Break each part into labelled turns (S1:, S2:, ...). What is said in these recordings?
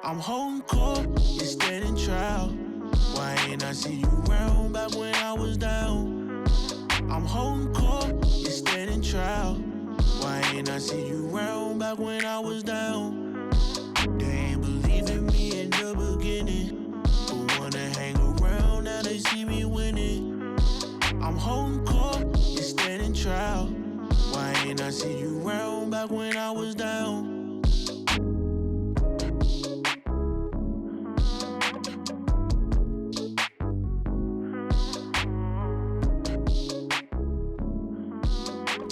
S1: I'm holding court, you standing trial. Why ain't I see you round back when I was down? I'm holding court, you standing trial. Why ain't I see you round back when I was down? They ain't believe in me in the beginning, but wanna hang around now they see me winning. I'm holding court, you standing trial. Why ain't I see you round back when I was down?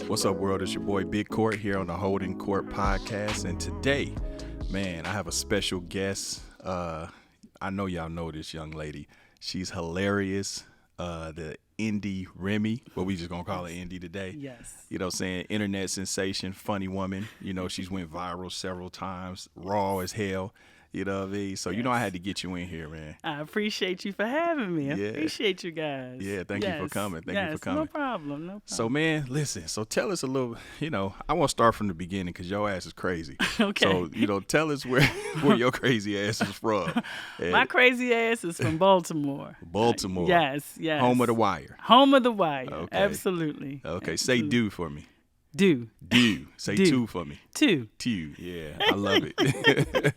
S2: What's up, world? It's your boy Big Court here on the Holdin Court Podcast, and today, man, I have a special guest. I know y'all know this young lady. She's hilarious. The InDi ReMy, but we just gonna call her InDi today.
S3: Yes.
S2: You know what I'm saying? Internet sensation, funny woman. You know, she's went viral several times, raw as hell. You know what I mean? So, yes. You know I had to get you in here, man.
S3: I appreciate you for having me. I appreciate you guys.
S2: Yeah, thank you for coming. Thank you for coming.
S3: No problem.
S2: So, man, listen. So, tell us a little, I want to start from the beginning because your ass is crazy.
S3: Okay.
S2: So, tell us where your crazy ass is from.
S3: My crazy ass is from Baltimore.
S2: Baltimore.
S3: Yes.
S2: Home of the Wire.
S3: Home of the Wire.
S2: Okay.
S3: Absolutely.
S2: Okay.
S3: Absolutely.
S2: Say do for me.
S3: Do.
S2: Say
S3: do.
S2: two for me.
S3: Two.
S2: Yeah, I love it.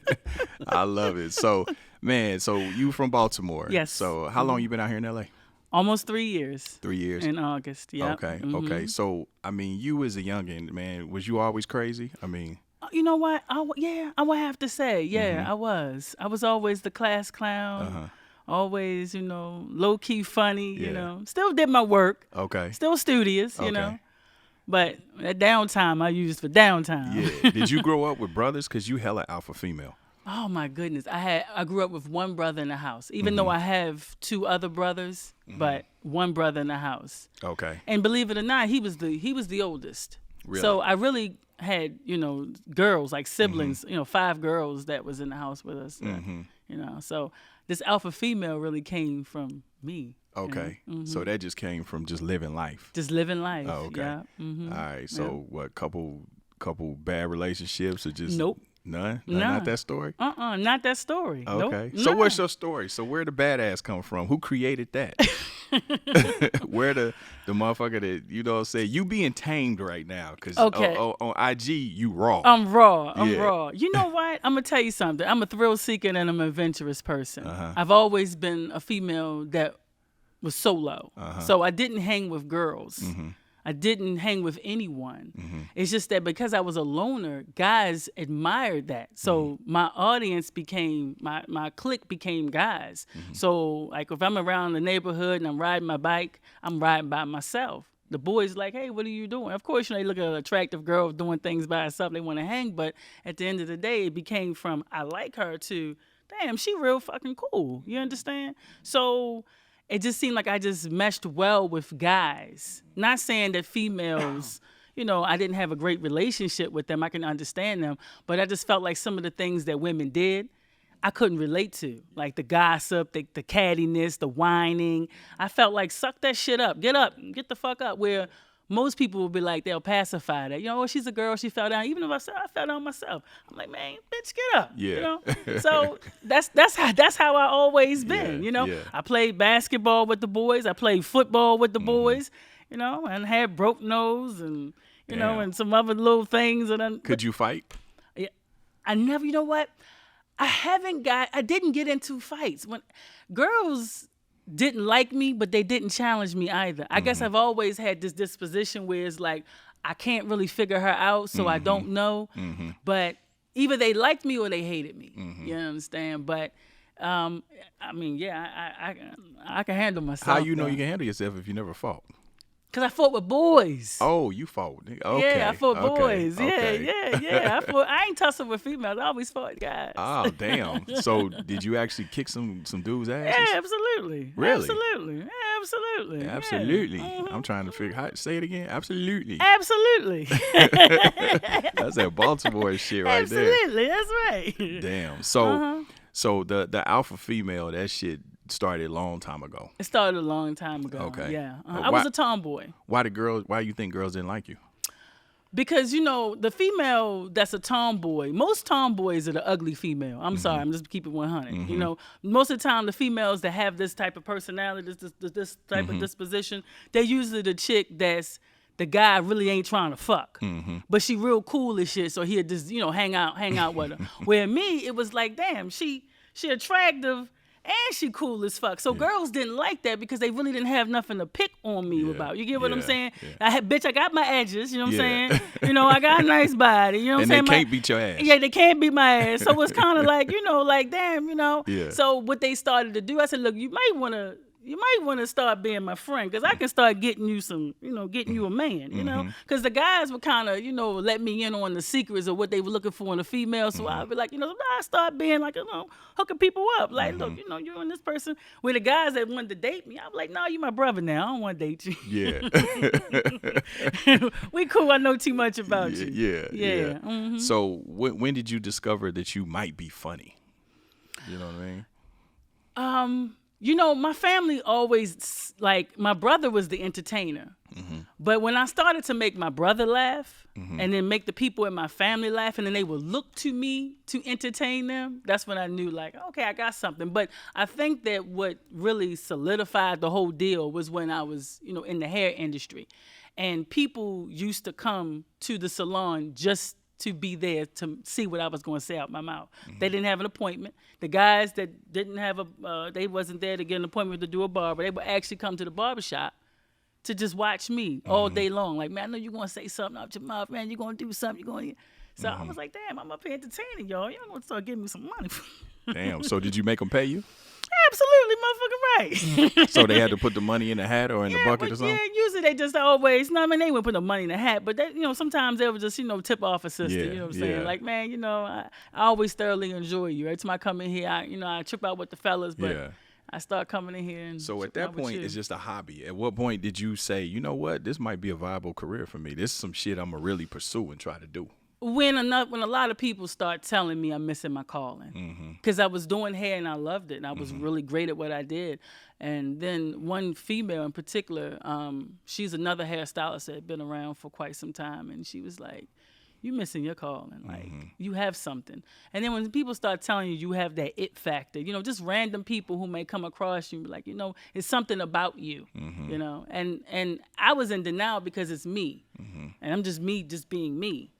S2: I love it. So, man, you from Baltimore.
S3: Yes.
S2: So, how long you been out here in L.A.?
S3: Almost 3 years.
S2: 3 years?
S3: In August, yeah.
S2: Okay, okay. So, I mean, you as a youngin', man, was you always crazy? I mean...
S3: You know what? I would have to say, I was. I was always the class clown.
S2: Uh-huh.
S3: Always, low-key funny, Still did my work.
S2: Okay.
S3: Still studious, But that downtime I used for downtime.
S2: Yeah. Did you grow up with brothers? Because you hella alpha female.
S3: Oh, my goodness. I grew up with one brother in the house, even though I have two other brothers, but one brother in the house.
S2: Okay.
S3: And believe it or not, he was the oldest.
S2: Really?
S3: So I really had, girls, like siblings, 5 girls that was in the house with us. So this alpha female really came from me.
S2: Okay. So that just came from just living life.
S3: Just living life.
S2: Oh, okay.
S3: Yeah.
S2: All right. So what, couple bad relationships or just
S3: Nope.
S2: None?
S3: Nah.
S2: Not that story?
S3: Not that story.
S2: Okay.
S3: Nope.
S2: So what's your story? So where the badass come from? Who created that? Where the motherfucker that, you being tamed right now. Because on IG, you raw.
S3: I'm raw. You know what? I'm going to tell you something. I'm a thrill seeker and I'm an adventurous person.
S2: Uh-huh.
S3: I've always been a female that was solo.
S2: Uh-huh.
S3: So I didn't hang with girls.
S2: Mm-hmm.
S3: I didn't hang with anyone.
S2: Mm-hmm.
S3: It's just that because I was a loner, guys admired that. So my audience became, my clique became guys. Mm-hmm. So like if I'm around the neighborhood and I'm riding my bike, I'm riding by myself. The boys like, hey, what are you doing? Of course, they look at an attractive girl doing things by herself. They want to hang. But at the end of the day, it became from I like her to, damn, she real fucking cool. You understand? So it just seemed like I just meshed well with guys. Not saying that females, I didn't have a great relationship with them. I can understand them. But I just felt like some of the things that women did, I couldn't relate to. Like the gossip, the cattiness, the whining. I felt like, suck that shit up. Get the fuck up. Where most people will be like, they'll pacify that. She's a girl, she fell down. Even if I fell down myself. I'm like, man, bitch, get up.
S2: Yeah.
S3: So that's how I always been,
S2: Yeah.
S3: I played basketball with the boys. I played football with the boys, and had broke nose and, and some other little things.
S2: Could you fight?
S3: Yeah, I never, you know what? I didn't get into fights. When girls didn't like me, but they didn't challenge me either. I guess I've always had this disposition where it's like, I can't really figure her out, so I don't know. Mm-hmm. But either they liked me or they hated me. Mm-hmm. You understand? But, I can handle myself.
S2: How you know you can handle yourself if you never fought?
S3: Because I fought with boys.
S2: Oh, you fought. Okay.
S3: Yeah, I fought boys.
S2: Okay.
S3: Yeah. I ain't tussling with females. I always fought guys.
S2: Oh, damn. So did you actually kick some dudes' asses?
S3: Yeah, absolutely.
S2: Really?
S3: Absolutely. Yeah, absolutely.
S2: Yeah, absolutely.
S3: Yeah. Mm-hmm.
S2: I'm trying to figure how say it again. Absolutely.
S3: Absolutely.
S2: That's that Baltimore shit right
S3: absolutely. That's right.
S2: there. Damn. So the alpha female, that shit started a long time ago.
S3: It started a long time ago.
S2: Okay.
S3: Yeah. I was a tomboy.
S2: Why do you think girls didn't like you?
S3: Because, the female that's a tomboy, most tomboys are the ugly female. I'm sorry, I'm just keeping 100. Most of the time, the females that have this type of personality, this type of disposition, they're usually the chick that's the guy really ain't trying to fuck. But she real cool as shit, so he'll just, hang out with her. Where me, it was like, damn, she attractive, and she cool as fuck. So girls didn't like that because they really didn't have nothing to pick on me about. You get what I'm saying? Yeah. I got my edges, you know what I'm saying? I got a nice body, you know what I'm saying?
S2: And they can't beat your ass.
S3: Yeah, they can't beat my ass. So it's kind of like, like, damn,
S2: Yeah.
S3: So what they started to do, I said, look, you might want to start being my friend, because I can start getting you some, getting you a man, because the guys would kind of, let me in on the secrets of what they were looking for in a female. So I'd be like, I start being like, hooking people up. Like, look, you and this person. With the guys that wanted to date me, I'm like, no, you my brother now. I don't want to date you.
S2: Yeah.
S3: We cool. I know too much about you.
S2: Yeah. So when did you discover that you might be funny? You know what I mean?
S3: My family always, like, my brother was the entertainer. But when I started to make my brother laugh and then make the people in my family laugh, and then they would look to me to entertain them, that's when I knew, like, okay, I got something. But I think that what really solidified the whole deal was when I was, in the hair industry. And people used to come to the salon just to be there to see what I was going to say out my mouth. They didn't have an appointment. The guys that didn't have they wasn't there to get an appointment to do a barber. They would actually come to the barbershop to just watch me all day long. Like, man, I know you're going to say something out your mouth, man. You're going to do something. So I was like, damn, I'm up here entertaining y'all. Y'all going to start giving me some money.
S2: Damn. So did you make them pay you?
S3: Absolutely, motherfucking right.
S2: So they had to put the money in the hat or in the bucket or something?
S3: Yeah, usually they just always, they wouldn't put the money in the hat, but they, sometimes they would just, tip off a sister, you know what I'm saying? Like, man, I always thoroughly enjoy you. Every time I come in here, I trip out with the fellas, but I start coming in here. And
S2: so at that point, it's just a hobby. At what point did you say, you know what, this might be a viable career for me. This is some shit I'm going to really pursue and try to do?
S3: When a lot of people start telling me I'm missing my calling, because I was doing hair and I loved it, and I was really great at what I did. And then one female in particular, she's another hairstylist that had been around for quite some time, and she was like, "You missing your calling, like you have something." And then when people start telling you have that it factor, just random people who may come across you, like, it's something about you, and I was in denial because it's me, and I'm just me, just being me.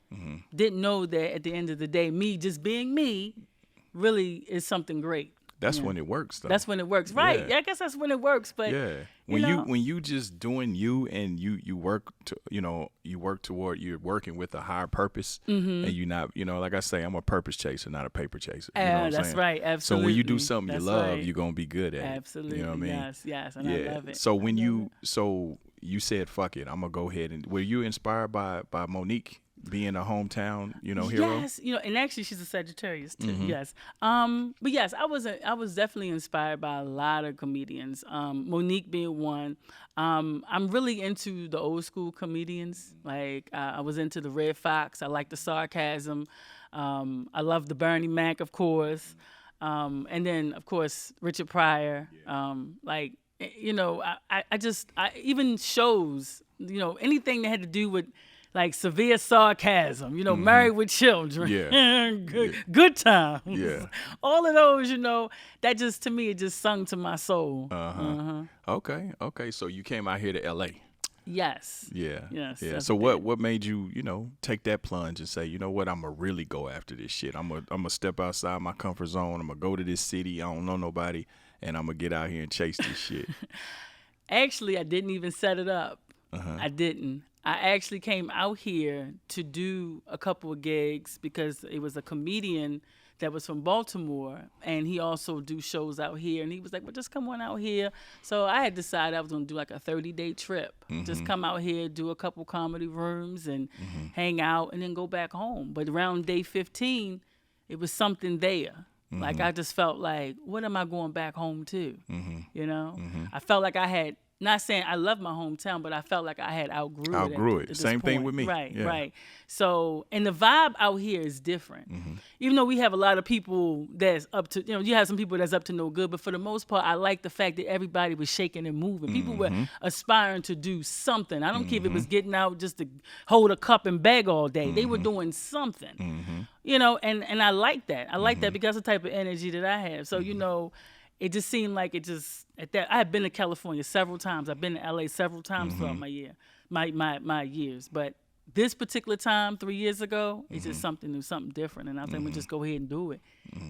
S3: Didn't know that at the end of the day, me just being me really is something great.
S2: That's when it works, though.
S3: That's when it works, right? Yeah, I guess that's when it works. But
S2: when you just doing you and you work to you work toward, you're working with a higher purpose, and you're not like I say, I'm a purpose chaser, not a paper chaser. You know what I'm
S3: that's
S2: saying?
S3: Right, absolutely.
S2: So when you do something you love,
S3: right.
S2: you're gonna be good at
S3: absolutely.
S2: it. You know what I mean?
S3: Yes, and I love it.
S2: So when you said fuck it, I'm gonna go ahead and were you inspired by Monique? Being a hometown, hero.
S3: Yes, and actually she's a Sagittarius too. Yes, but yes, I was definitely inspired by a lot of comedians. Monique being one. I'm really into the old school comedians. Like I was into the Red Fox. I like the sarcasm. I love the Bernie Mac, of course, and then of course Richard Pryor. I even shows. Anything that had to do with like severe sarcasm, Married with Children, good times.
S2: Yeah.
S3: All of those, that just, to me, it just sung to my soul.
S2: Okay. So you came out here to LA.
S3: Yes.
S2: Yeah.
S3: Yes.
S2: Yeah. So what made you, take that plunge and say, you know what, I'm gonna really go after this shit. I'm gonna step outside my comfort zone. I'm gonna go to this city. I don't know nobody, and I'm gonna get out here and chase this shit.
S3: Actually, I didn't even set it up. I didn't. I actually came out here to do a couple of gigs because it was a comedian that was from Baltimore, and he also do shows out here. And he was like, well, just come on out here. So I had decided I was going to do like a 30-day trip. Just come out here, do a couple comedy rooms and hang out and then go back home. But around day 15, it was something there. Like I just felt like, what am I going back home to? I felt like I had not saying I love my hometown, but I felt like I had outgrew it.
S2: Same thing with me.
S3: Right,
S2: yeah.
S3: right. So, and the vibe out here is different. Even though we have a lot of people that's up to, you have some people that's up to no good, but for the most part, I like the fact that everybody was shaking and moving. People were aspiring to do something. I don't care if it was getting out just to hold a cup and beg all day. They were doing something, and I like that. I like that because of the type of energy that I have. So, it just seemed like I had been to California several times. I've been to LA several times throughout my years. But this particular time, 3 years ago, it's just something new, something different. And I think we'll just go ahead and do it.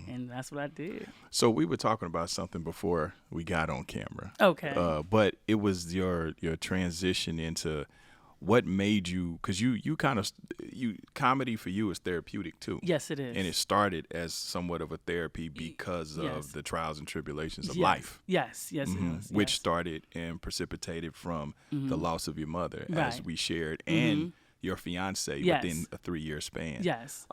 S3: And that's what I did.
S2: So we were talking about something before we got on camera.
S3: Okay.
S2: But it was your transition into what made you, because you comedy for you is therapeutic too.
S3: Yes, it is.
S2: And it started as somewhat of a therapy because of the trials and tribulations of life.
S3: Yes, it is.
S2: Which started and precipitated from the loss of your mother, as we shared, and your fiance within a 3-year span.
S3: Yes.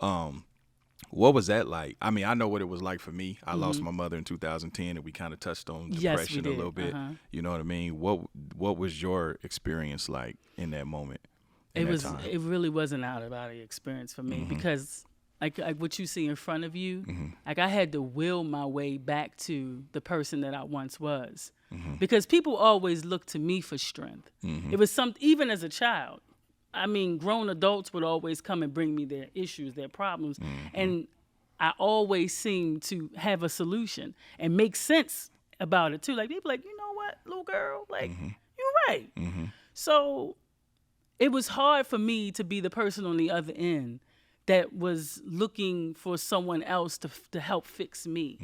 S2: What was that like? I mean, I know what it was like for me. I lost my mother in 2010, and we kind of touched on depression a little bit. You know what I mean? What was your experience like in that moment? It
S3: really was an out of body experience for me because like what you see in front of you, like I had to will my way back to the person that I once was, because people always look to me for strength. It was even as a child. I mean, grown adults would always come and bring me their issues, their problems. And I always seemed to have a solution and make sense about it too. Like people like, you know what, little girl, like you're right. So it was hard for me to be the person on the other end that was looking for someone else to help fix me.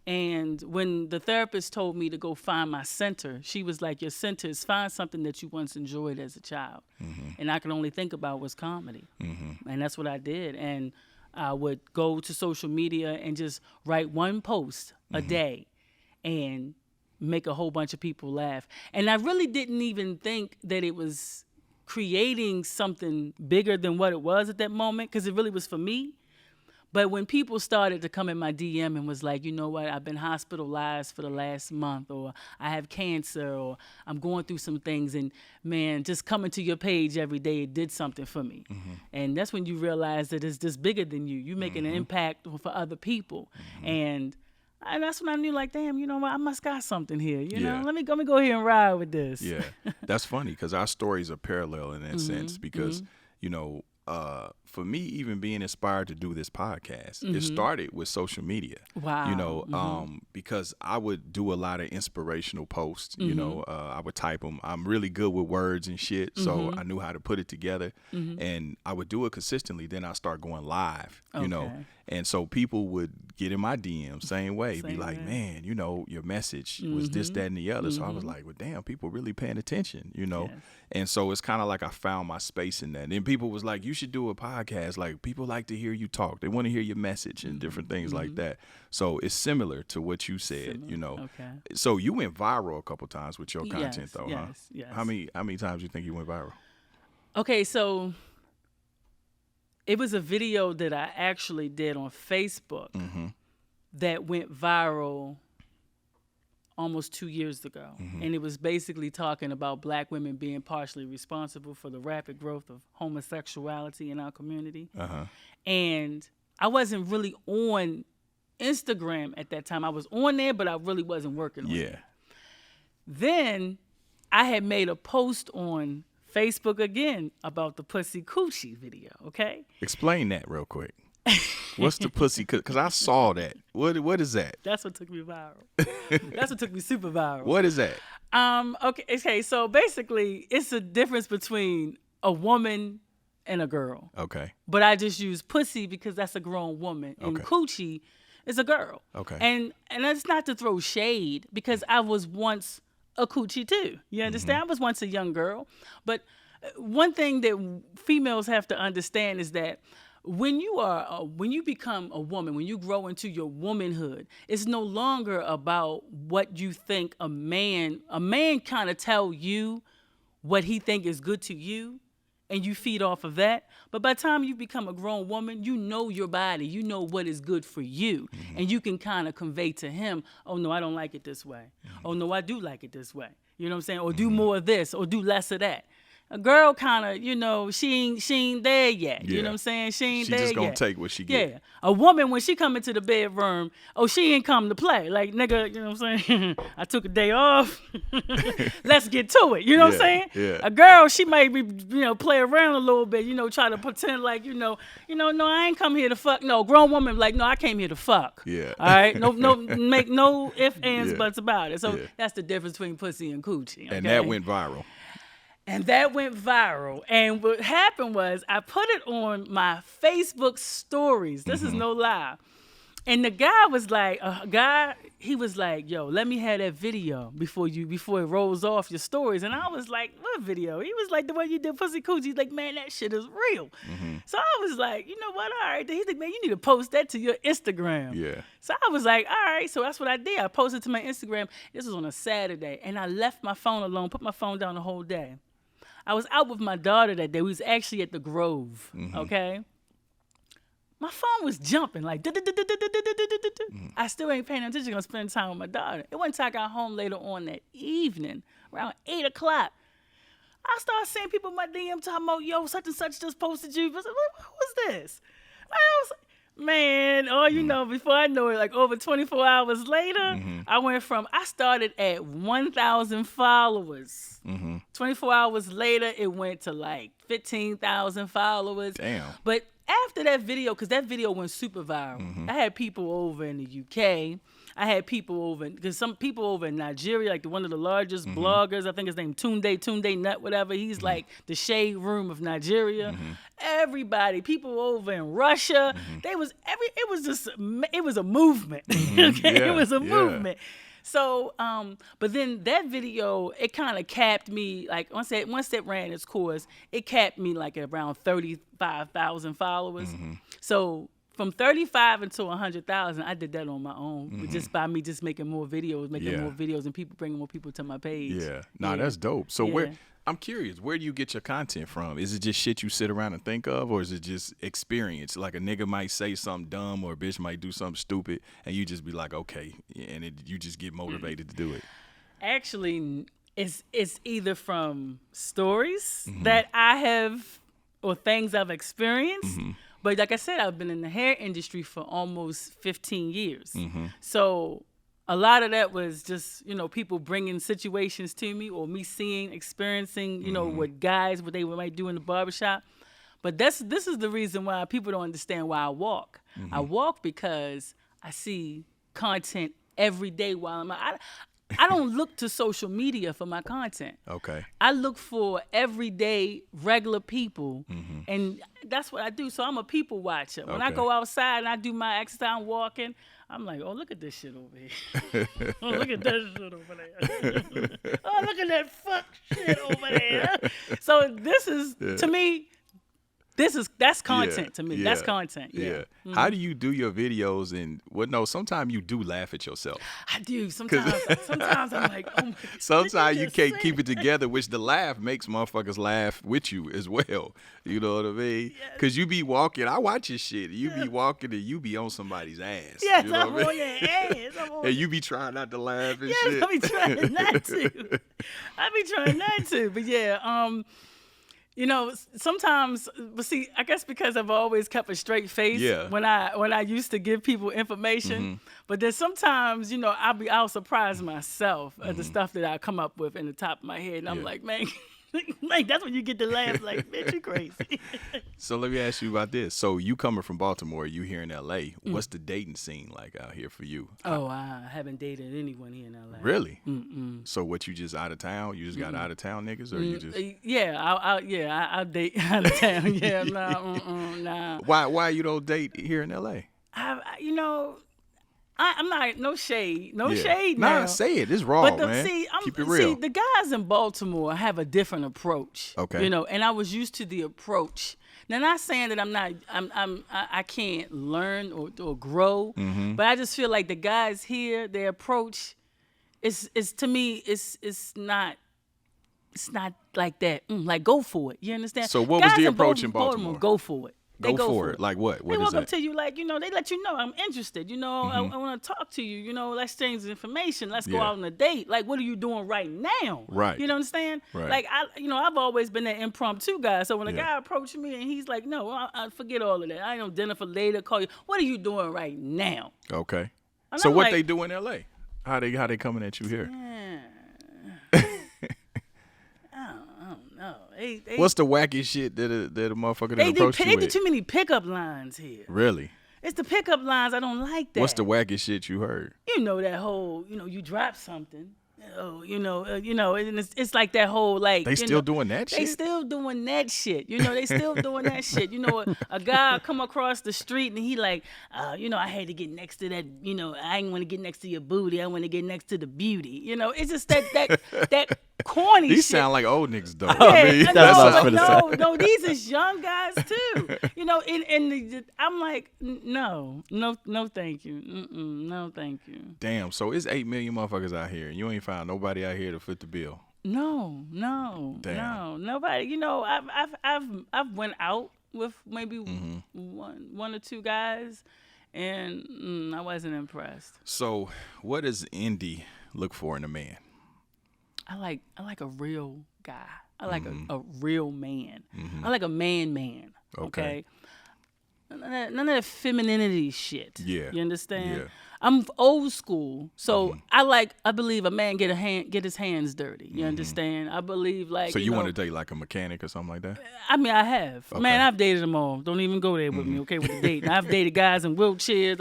S3: And when the therapist told me to go find my center, she was like, your center is find something that you once enjoyed as a child. And I could only think about was comedy. And that's what I did. And I would go to social media and just write one post a day and make a whole bunch of people laugh. And I really didn't even think that it was creating something bigger than what it was at that moment, because it really was for me. But when people started to come in my DM and was like, you know what, I've been hospitalized for the last month, or I have cancer, or I'm going through some things, and man, just coming to your page every day, it did something for me. And that's when you realize that it's just bigger than you. You're making an impact for other people. And that's when I knew, like, damn, you know what, I must got something here. You know, let me go here and ride with this.
S2: Yeah, that's funny because our stories are parallel in that sense because, for me, even being inspired to do this podcast, it started with social media. Wow. Because I would do a lot of inspirational posts. I would type them. I'm really good with words and shit, so I knew how to put it together. And I would do it consistently. Then I start going live, and so people would get in my DM same way, be like, man, your message was this, that, and the other. So I was like, well, damn, people really paying attention, And so it's kind of like I found my space in that. And then people was like, you should do a podcast. Like, people like to hear you talk. They want to hear your message and different things like that. So it's similar to what you said, Okay. So you went viral a couple times with your content, though, huh?
S3: Yes.
S2: How many times do you think you went viral?
S3: Okay, so it was a video that I actually did on Facebook that went viral almost 2 years ago. And it was basically talking about Black women being partially responsible for the rapid growth of homosexuality in our community. And I wasn't really on Instagram at that time. I was on there, but I really wasn't working on it. Then I had made a post on Facebook again about the pussy coochie video, okay?
S2: Explain that real quick. What's the pussy? Because I saw that. What is that?
S3: That's what took me viral. That's what took me super viral.
S2: What is that?
S3: Okay. So basically, it's a difference between a woman and a girl.
S2: Okay.
S3: But I just use pussy because that's a grown woman, and coochie is a girl.
S2: Okay.
S3: And that's not to throw shade, because I was once a coochie too. You understand? I was once a young girl. But one thing that females have to understand is that when you become a woman, when you grow into your womanhood, it's no longer about what you think a man kind of tell you what he think is good to you, and you feed off of that. But by the time you become a grown woman, you know your body, you know what is good for you, and you can kind of convey to him, oh no, I don't like it this way. Oh no, I do like it this way. You know what I'm saying? Or do more of this, or do less of that. A girl kind of, you know, she ain't there yet. You know what I'm saying? She ain't there yet.
S2: She just gonna take what she get.
S3: Yeah. A woman, when she come into the bedroom, she ain't come to play. Like, nigga, you know what I'm saying? I took a day off. Let's get to it. You know what I'm saying?
S2: Yeah.
S3: A girl, she might be, you know, play around a little bit, you know, try to pretend like, no, I ain't come here to fuck. No, grown woman, like, no, I came here to fuck.
S2: Yeah.
S3: All right? No, make no ifs, ands, buts about it. So that's the difference between pussy and coochie. Okay?
S2: And that went viral.
S3: And that went viral. And what happened was I put it on my Facebook stories. This is no lie. And the guy was like, he was like, yo, let me have that video before it rolls off your stories. And I was like, what video? He was like, the one you did Pussy Coochie. He's like, man, that shit is real. So I was like, you know what? All right. He's like, man, you need to post that to your Instagram.
S2: Yeah.
S3: So I was like, all right. So that's what I did. I posted to my Instagram. This was on a Saturday. And I left my phone alone, put my phone down the whole day. I was out with my daughter that day. We was actually at the Grove, okay? My phone was jumping, like, I still ain't paying attention, gonna spend time with my daughter. It wasn't until I got home later on that evening, around 8 o'clock, I started seeing people in my DM talking about, yo, such and such just posted you. I was like, what was this? I was like, man, you know, before I know it, like over 24 hours later, I started at 1,000 followers. 24 hours later, it went to like 15,000 followers.
S2: Damn.
S3: But after that video, because that video went super viral, I had people over in the UK. I had people over, because some people over in Nigeria, like one of the largest bloggers, I think his name Tunde Nut, whatever. He's like the shade room of Nigeria. Everybody, people over in Russia, it was a movement. Okay, it was a movement. So, but then that video, it kind of capped me, like once it ran its course, it capped me like at around 35,000 followers. So from 35 until 100,000, I did that on my own, just by me just making more videos, and people bringing more people to my page.
S2: Yeah, that's dope. So I'm curious, where do you get your content from? Is it just shit you sit around and think of, or is it just experience? Like a nigga might say something dumb, or a bitch might do something stupid, and you just be like, okay, and you just get motivated to do it.
S3: Actually, it's either from stories that I have, or things I've experienced. But like I said, I've been in the hair industry for almost 15 years. So a lot of that was just, you know, people bringing situations to me, or me seeing, experiencing, you know, what they might do in the barbershop. But this is the reason why people don't understand why I walk. I walk because I see content every day while I'm out. I don't look to social media for my content.
S2: Okay.
S3: I look for everyday, regular people, and that's what I do. So I'm a people watcher. When I go outside and I do my exercise, I'm walking, I'm like, oh, look at this shit over here. Oh, look at that shit over there. Oh, look at that fuck shit over there. So this is, to me, that's content to me. Yeah. That's content. Yeah.
S2: How do you do your videos? And sometimes you do laugh at yourself.
S3: I do. Sometimes I'm like, oh my God.
S2: Sometimes you can't keep it together, which the laugh makes motherfuckers laugh with you as well. You know what I mean? Because you be walking. I watch your shit. You be walking and you be on somebody's ass.
S3: Yes,
S2: you know
S3: I'm on your ass.
S2: And you be trying not to laugh and shit.
S3: I be trying not to. But yeah, you know, sometimes, but see, I guess because I've always kept a straight face when I used to give people information. But then sometimes, you know, I'll surprise myself at the stuff that I come up with in the top of my head, and I'm like, man, like that's when you get the laugh, like, bitch, you crazy.
S2: So let me ask you about this. So you coming from Baltimore, you here in LA. What's the dating scene like out here for you?
S3: Oh, I haven't dated anyone here in LA.
S2: Really? So what, you just out of town? You just got out of town niggas, or you just?
S3: I'll date out of town. Yeah, nah.
S2: Why you don't date here in LA?
S3: I'm not, no shade now.
S2: Nah, say it. It's raw, man. Keep it real.
S3: See, the guys in Baltimore have a different approach.
S2: Okay.
S3: You know, and I was used to the approach. Now, not saying that I can't learn or grow, but I just feel like the guys here, their approach is to me, it's not like that. Like, go for it. You understand?
S2: So what was the approach in Baltimore?
S3: Go for it. They
S2: go for it. Like what? What
S3: they
S2: is
S3: walk
S2: that?
S3: up to you like, they let you know I'm interested. I want to talk to you. Let's exchange information. Let's go out on a date. Like, what are you doing right now?
S2: Right.
S3: You know what I'm saying?
S2: Right.
S3: Like, I've always been that impromptu guy. So when a guy approached me and he's like, no, I forget all of that. I ain't no dinner for later. Call you. What are you doing right now?
S2: Okay.
S3: And
S2: So
S3: I'm
S2: what
S3: like,
S2: they do in L.A.? How they coming at you here?
S3: I don't know.
S2: What's the wacky shit that a motherfucker that
S3: They
S2: approach you
S3: do
S2: with?
S3: too many pickup lines here.
S2: Really?
S3: It's the pickup lines. I don't like that.
S2: What's the wacky shit you heard?
S3: That whole, you drop something. And it's like that whole like.
S2: They still doing that shit?
S3: They still doing that shit. They still doing that shit. A guy come across the street and he like, I had to get next to that. I ain't want to get next to your booty. I want to get next to the beauty. It's just that corny.
S2: These
S3: shit.
S2: sound like old niggas though.
S3: No, these is young guys too. And I'm like, no, thank you. No, thank you.
S2: Damn. So it's 8 million motherfuckers out here, and you ain't found nobody out here to fit the bill.
S3: No,
S2: Damn.
S3: nobody. I've went out with maybe one or two guys, and I wasn't impressed.
S2: So, what does InDi look for in a man?
S3: I like a real guy. I like a real man. I like a man. Okay. None of that femininity shit.
S2: Yeah.
S3: You understand?
S2: Yeah.
S3: I'm old school, so I believe a man get his hands dirty. You understand? I believe like.
S2: So you want to date like a mechanic or something like that?
S3: I mean, I have.
S2: Okay.
S3: Man, I've dated them all. Don't even go there with me, okay? With the dating, I've dated guys in wheelchairs.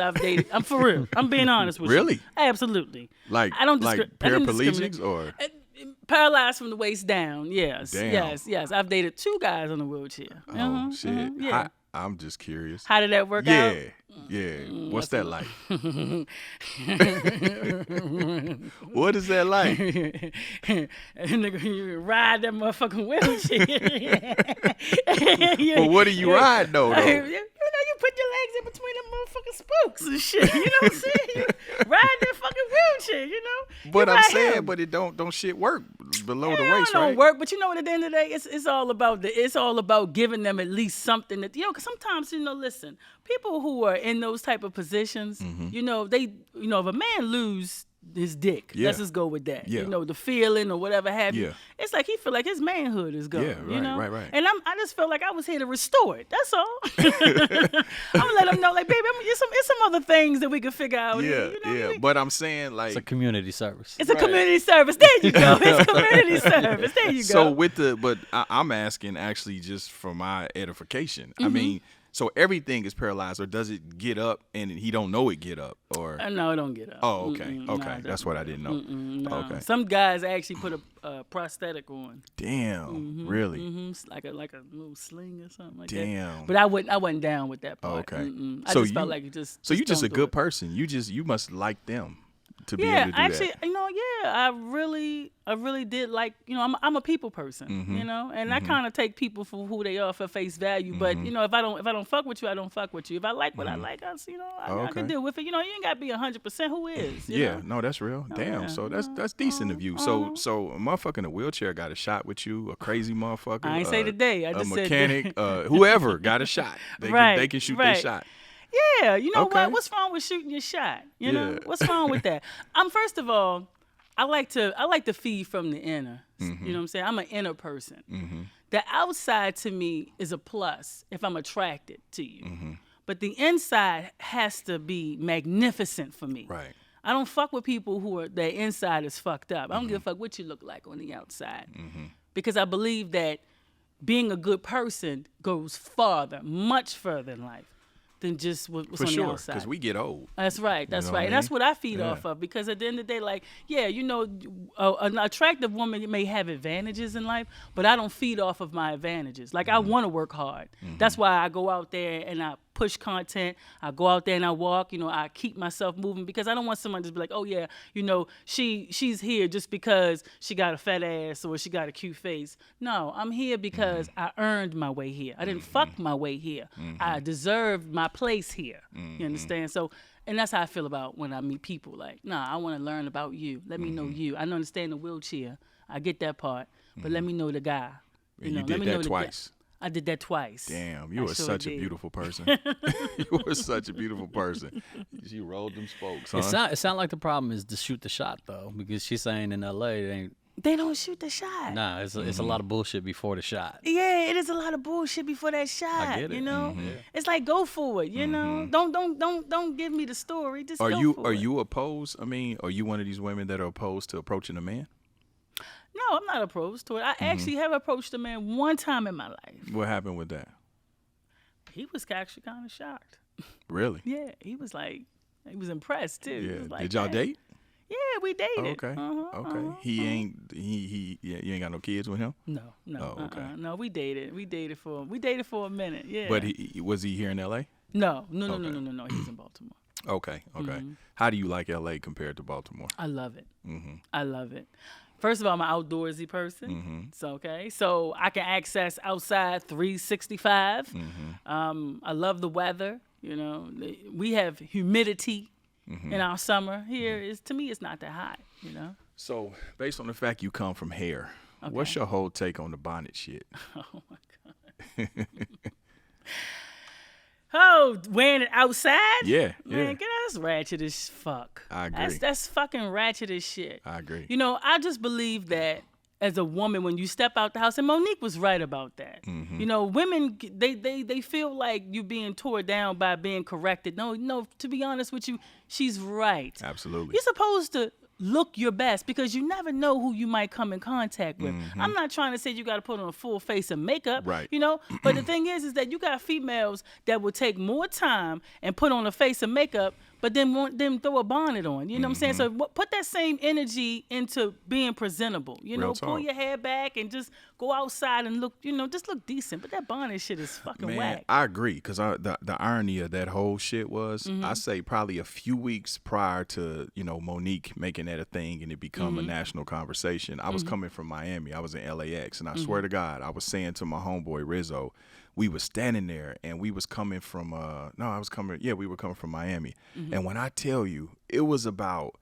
S3: I'm for real. I'm being honest with you.
S2: Really?
S3: Absolutely.
S2: Like
S3: I don't
S2: like paraplegics or
S3: paralyzed from the waist down. Yes.
S2: Damn.
S3: Yes. I've dated two guys on a wheelchair.
S2: oh shit.
S3: Yeah.
S2: I'm just curious.
S3: How did that work out?
S2: Yeah. What's that like? What is that like?
S3: Nigga, you ride that motherfucking wheelchair.
S2: But what do you ride though?
S3: You put your legs in between them motherfucking spokes and shit. You know what I'm saying? You ride that fucking wheelchair,
S2: But
S3: You
S2: I'm
S3: ride
S2: saying,
S3: him.
S2: but it don't shit work below the
S3: It
S2: waist,
S3: don't
S2: right?
S3: work, but at the end of the day, it's all about giving them at least something that because sometimes listen, people who are in those type of positions, they if a man lose his dick,
S2: Yeah.
S3: let's just go with that.
S2: Yeah.
S3: The feeling or whatever have you.
S2: Yeah.
S3: It's like he feel like his manhood is gone.
S2: Yeah, right.
S3: And I just felt like I was here to restore it. That's all. I'm gonna let him know, like, baby, it's some other things that we can figure out.
S2: Yeah,
S3: here,
S2: But I'm saying like
S4: It's a community service.
S3: It's a community service. There you go. It's a community service. There you go.
S2: So I'm asking actually just for my edification. I mean, so everything is paralyzed, or does it get up and he don't know it get up, or?
S3: No, it don't get up.
S2: Oh, okay,
S3: Nah,
S2: okay,
S3: it
S2: that's what I didn't know.
S3: Nah.
S2: Okay,
S3: Some guys actually put a prosthetic on.
S2: damn, really?
S3: Like a little sling or something like
S2: Damn.
S3: that. But I wasn't down with that part.
S2: Okay.
S3: I just felt like it just.
S2: So you just a
S3: don't do
S2: good
S3: it.
S2: person. You must like them to be
S3: Yeah,
S2: able to do
S3: actually,
S2: that.
S3: I really did like, I'm a people person, and I kind of take people for who they are for face value. But if I don't fuck with you, I don't fuck with you. If I like what I like, I can deal with it. You ain't got to be 100% who is. You know?
S2: No, that's real. Damn.
S3: yeah.
S2: So that's decent of you. So a motherfucker in a wheelchair got a shot with you, a crazy motherfucker.
S3: I ain't say today. I just
S2: a
S3: said
S2: mechanic, whoever got a shot. They can shoot their shot.
S3: Yeah, you know
S2: Okay.
S3: what? What's wrong with shooting your shot? You know,
S2: Yeah.
S3: what's wrong with that? First of all, I like to feed from the inner. You know what I'm saying? I'm an inner person. The outside to me is a plus if I'm attracted to you. But the inside has to be magnificent for me.
S2: Right.
S3: I don't fuck with people their inside is fucked up. I don't give a fuck what you look like on the outside. Because I believe that being a good person goes farther, much further in life than just what's
S2: For
S3: on
S2: sure,
S3: the outside.
S2: because we get old.
S3: That's right. That's
S2: know
S3: right.
S2: what I
S3: And that's
S2: mean?
S3: what I feed
S2: Yeah.
S3: off of. Because at the end of the day, like, an attractive woman may have advantages in life, but I don't feed off of my advantages. Like, I want to work hard. That's why I go out there and I push content. I go out there and I walk. I keep myself moving because I don't want someone to be like, oh yeah, she's here just because she got a fat ass or she got a cute face. No, I'm here because I earned my way here. I didn't fuck my way here. I deserved my place here. You understand? So, and that's how I feel about when I meet people. Like, I want to learn about you. Let me know you. I understand the wheelchair. I get that part, but let me know the guy.
S2: And you
S3: let
S2: did
S3: me know
S2: that
S3: the
S2: twice.
S3: I did that twice.
S2: Damn, you were such a beautiful person. You were such a beautiful person. She rolled them spokes, huh?
S4: It sound like the problem is to shoot the shot, though, because she's saying in L.A.
S3: They don't shoot the shot.
S4: Nah, it's a lot of bullshit before the shot.
S3: Yeah, it is a lot of bullshit before that shot.
S4: I get it.
S3: You know, it's like go for it. You know, don't give me the story. Just
S2: are
S3: go
S2: you
S3: for it.
S2: you opposed? I mean, are you one of these women that are opposed to approaching a man?
S3: No, I'm not opposed to it. I actually have approached a man one time in my life.
S2: What happened with that?
S3: He was actually kind of shocked.
S2: Really?
S3: Yeah, he was impressed too.
S2: Yeah.
S3: He was like,
S2: Did y'all date?
S3: Yeah, we dated.
S2: Okay. He you ain't got no kids with him?
S3: No.
S2: Oh, okay.
S3: No, we dated. We dated for a minute. Yeah.
S2: But was he here in L.A.?
S3: No. He was in Baltimore.
S2: Okay. How do you like L.A. compared to Baltimore?
S3: I love it. I love it. First of all, I'm an outdoorsy person. So I can access outside 365. I love the weather. You know, we have humidity in our summer. Here to me, it's not that hot. You know. So
S2: based on the fact you come from hair, what's your whole take on the bonnet shit?
S3: Oh my God. Oh, wearing it outside?
S2: Yeah,
S3: man, that's ratchet as fuck.
S2: I agree.
S3: That's fucking ratchet as shit.
S2: I agree.
S3: You know, I just believe that as a woman, when you step out the house, and Monique was right about that. You know, women, they feel like you being tore down by being corrected. No, to be honest with you, she's right.
S2: Absolutely.
S3: You're supposed to look your best because you never know who you might come in contact with. I'm not trying to say you got to put on a full face of makeup,
S2: right?
S3: You know, but the thing is that you got females that will take more time and put on a face of makeup, but then throw a bonnet on. You know what I'm saying? So put that same energy into being presentable. You know, pull your hair back and just go outside and look. You know, just look decent. But that bonnet shit is fucking whack.
S2: I agree because the irony of that whole shit was I say probably a few weeks prior to Monique making that a thing and it become a national conversation. I was coming from Miami. I was in LAX, and I swear to God, I was saying to my homeboy Rizzo, we was standing there and we was coming from we were coming from Miami. And when I tell you, it was about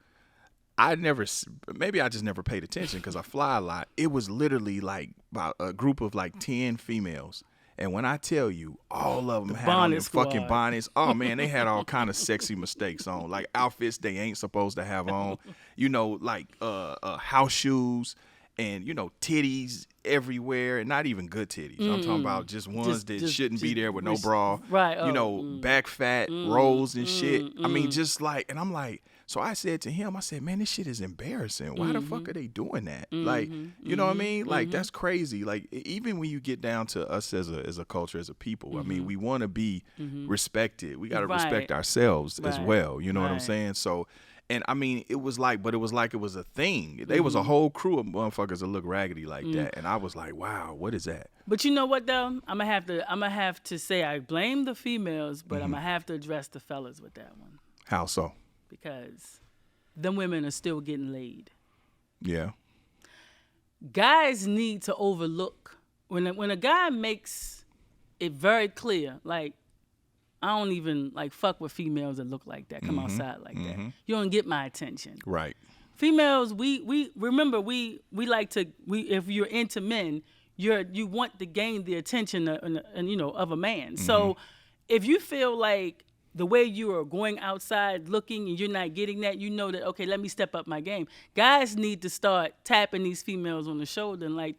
S2: maybe I just never paid attention because I fly a lot. It was literally like about a group of like 10 females. And when I tell you, all of them had on them fucking bonnets. Oh, man, they had all kind of sexy mistakes on, like outfits they ain't supposed to have on, like house shoes and, titties everywhere, and not even good titties. I'm talking about just ones that shouldn't be there with no bra.
S3: Right.
S2: Back fat, rolls and shit. I mean, just like, and I'm like, so I said to him, I said, man, this shit is embarrassing. Why the fuck are they doing that? Like, you know what I mean? Like, that's crazy. Like, even when you get down to us as a culture, as a people, I mean, we want to be respected. We got to respect ourselves as well. You know what I'm saying? So, and I mean, it was like it was a thing. There was a whole crew of motherfuckers that look raggedy like that. And I was like, wow, what is that?
S3: But you know what though? I'm gonna have to say I blame the females, but I'm gonna have to address the fellas with that one.
S2: How so?
S3: Because them women are still getting laid.
S2: Yeah.
S3: Guys need to overlook when a guy makes it very clear, like, I don't even like fuck with females that look like that, come outside like that. You don't get my attention.
S2: Right.
S3: Females, we remember we like to if you're into men, you want to gain the attention of a man. So if you feel like the way you are going outside looking and you're not getting that, you know that, okay, let me step up my game. Guys need to start tapping these females on the shoulder and like,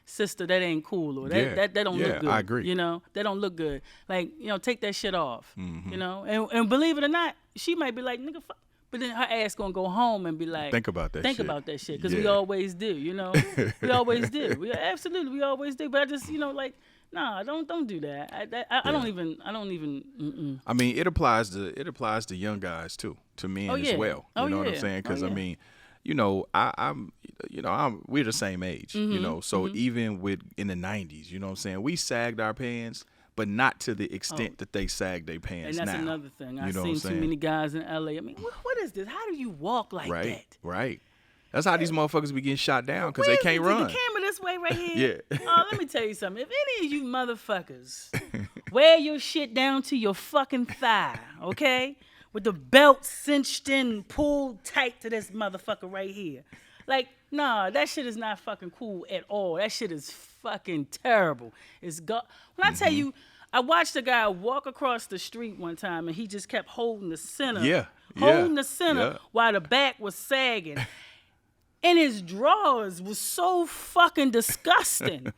S3: sister, that ain't cool, or that don't look good.
S2: I agree.
S3: That don't look good. Like, take that shit off. And believe it or not, she might be like, nigga, fuck. But then her ass gonna go home and be like,
S2: think about that
S3: shit, because we always do. We always do. We always do. But I just, nah, don't do that. I don't even.
S2: I mean, it applies to young guys too, to men as well. You know what I'm saying? Because I mean, we're the same age, so even in the 90s, you know what I'm saying, we sagged our pants, but not to the extent that they sag their pants now.
S3: And that's another thing. I've seen too many guys in LA. I mean, what is this? How do you walk like that?
S2: Right. That's how these motherfuckers be getting shot down because they can't run.
S3: The camera this way right here.
S2: Yeah.
S3: Oh, let me tell you something. If any of you motherfuckers wear your shit down to your fucking thigh, okay? With the belt cinched in, pulled tight to this motherfucker right here. Like, nah, that shit is not fucking cool at all. That shit is fucking terrible. When I tell you, I watched a guy walk across the street one time and he just kept holding the center. Holding the center while the back was sagging. And his drawers was so fucking disgusting.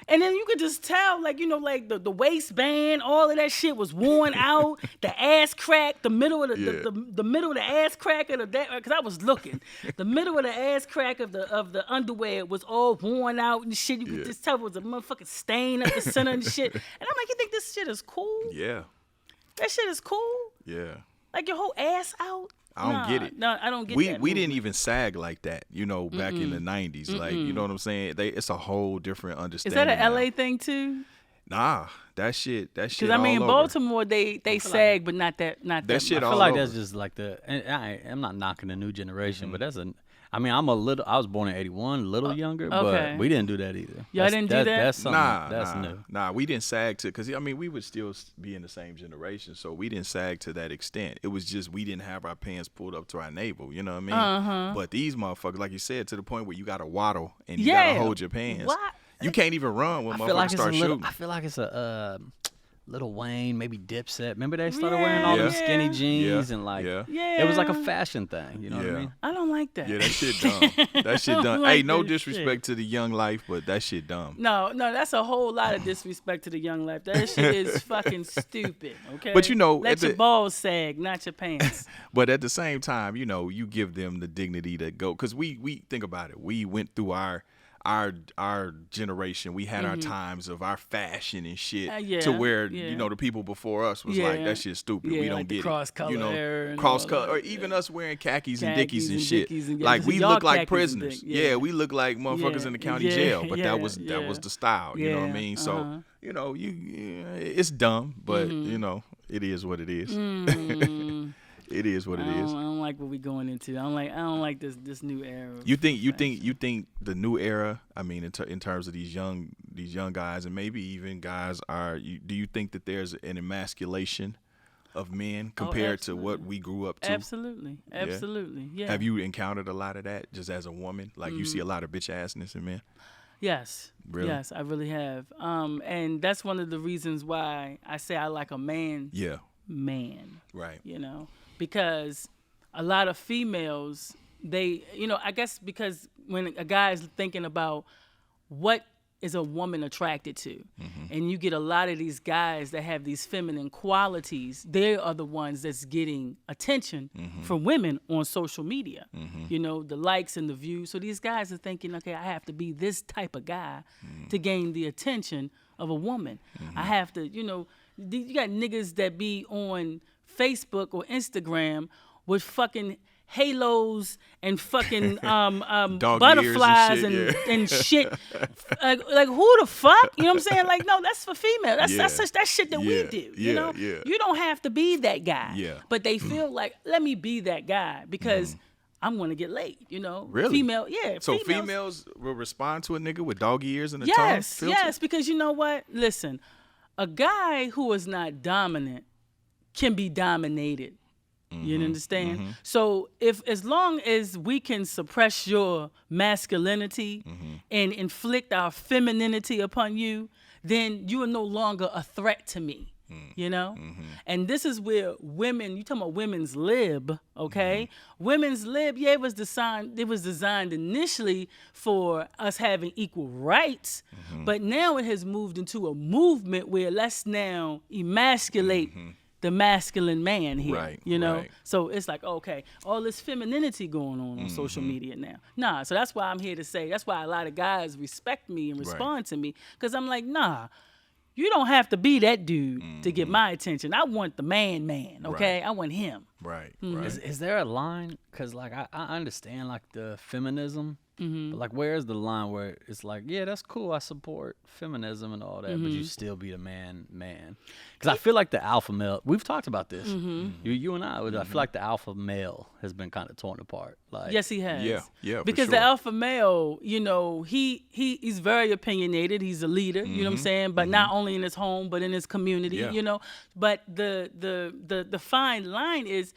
S3: And then you could just tell, like, you know, like the waistband, all of that shit was worn out. The ass crack, the middle of the middle of the ass crack of the, because I was looking, the middle of the ass crack of the underwear was all worn out and shit. You could just tell it was a motherfucking stain at the center and shit. And I'm like, you think this shit is cool?
S2: Yeah.
S3: That shit is cool?
S2: Yeah.
S3: Like your whole ass out?
S2: I don't get it.
S3: No, I don't get that.
S2: We didn't even sag like that, you know, back in the 90s. Like, you know what I'm saying? It's a whole different understanding.
S3: Is that an
S2: now.
S3: LA thing too?
S2: Nah, that shit.
S3: Because I mean, in Baltimore, they sag, but not that.
S2: Shit
S4: I
S2: all
S4: feel like
S2: over.
S4: that's just like I'm not knocking the new generation, but I was born in 81, a little younger, but we didn't do that either.
S3: Y'all didn't do that?
S4: That's something that's new.
S2: Nah, we didn't sag to, because, I mean, we would still be in the same generation, so we didn't sag to that extent. It was just we didn't have our pants pulled up to our navel, you know what I mean? But these motherfuckers, like you said, to the point where you got to waddle and you got to hold your pants.
S3: What?
S2: You can't even run when motherfuckers start shooting.
S4: I feel like it's a Lil Wayne, maybe Dipset. Remember they started wearing all them skinny jeans and like it was like a fashion thing. You know what I mean?
S3: I don't like that.
S2: Yeah, that shit dumb. That shit dumb.
S3: Like
S2: hey, no
S3: that
S2: disrespect to the young life, but that shit dumb.
S3: No, that's a whole lot of disrespect to the young life. That shit is fucking stupid. Okay.
S2: But you know,
S3: let your balls sag, not your pants.
S2: But at the same time, you know, you give them the dignity to go, because we think about it. We went through our generation, we had our times of our fashion and shit to where you know the people before us was like, that shit's stupid. We don't
S3: like
S2: get
S3: cross color,
S2: it. You know,
S3: and
S2: cross color, or even us wearing khakis and dickies and shit.
S3: And
S2: like we
S3: y'all
S2: look like
S3: khakis
S2: prisoners.
S3: Yeah,
S2: we look like motherfuckers in the county jail. But that was the style. You know what I mean? So you know, it's dumb, but you know, it is what it is. It is what it is.
S3: I don't like what we going into. I don't like this new era.
S2: You think the new era? I mean, in terms of these young guys, and maybe even guys do you think that there's an emasculation of men compared to what we grew up to?
S3: Absolutely. Yeah.
S2: Have you encountered a lot of that just as a woman? Like you see a lot of bitch assness in men?
S3: Yes.
S2: Really?
S3: Yes, I really have. And that's one of the reasons why I say I like a man.
S2: Yeah.
S3: Man.
S2: Right.
S3: You know, because a lot of females, they, you know, I guess because when a guy is thinking about what is a woman attracted to, and you get a lot of these guys that have these feminine qualities, they are the ones that's getting attention from women on social media. You know, the likes and the views. So these guys are thinking, okay, I have to be this type of guy to gain the attention of a woman. I have to, you know, you got niggas that be on Facebook or Instagram with fucking halos and fucking butterflies and shit. Like who the fuck? You know what I'm saying? Like, no, that's for female. That's shit that we do. You know? You don't have to be that guy.
S2: Yeah.
S3: But they feel like, let me be that guy because I'm gonna get laid, you know?
S2: Really?
S3: Female,
S2: So females will respond to a nigga with dog ears and a tongue filter?
S3: Yes, because you know what? Listen, a guy who is not dominant can be dominated. You understand? So as long as we can suppress your masculinity and inflict our femininity upon you, then you are no longer a threat to me. You know? And this is where women, you talking about women's lib, okay? Women's lib, it was designed initially for us having equal rights, but now it has moved into a movement where let's now emasculate the masculine man here,
S2: right,
S3: you know?
S2: right.
S3: So it's like, okay, all this femininity going on social media now. Nah, so that's why I'm here to say, that's why a lot of guys respect me and respond to me, because I'm like, nah, you don't have to be that dude to get my attention. I want the man, okay?
S2: Right.
S3: I want him.
S2: Right,
S4: Is there a line? Because, like, I understand, like, the feminism, but, like, where's the line where it's like, yeah, that's cool, I support feminism and all that, but you still be the man. Because I feel like the alpha male, we've talked about this, you and I feel like the alpha male has been kind of torn apart. Like,
S3: Yes, he has.
S2: Yeah,
S3: Because
S2: for
S3: the
S2: sure.
S3: alpha male, you know, he's very opinionated. He's a leader, you know what I'm saying? But not only in his home, but in his community, you know? But the fine line is,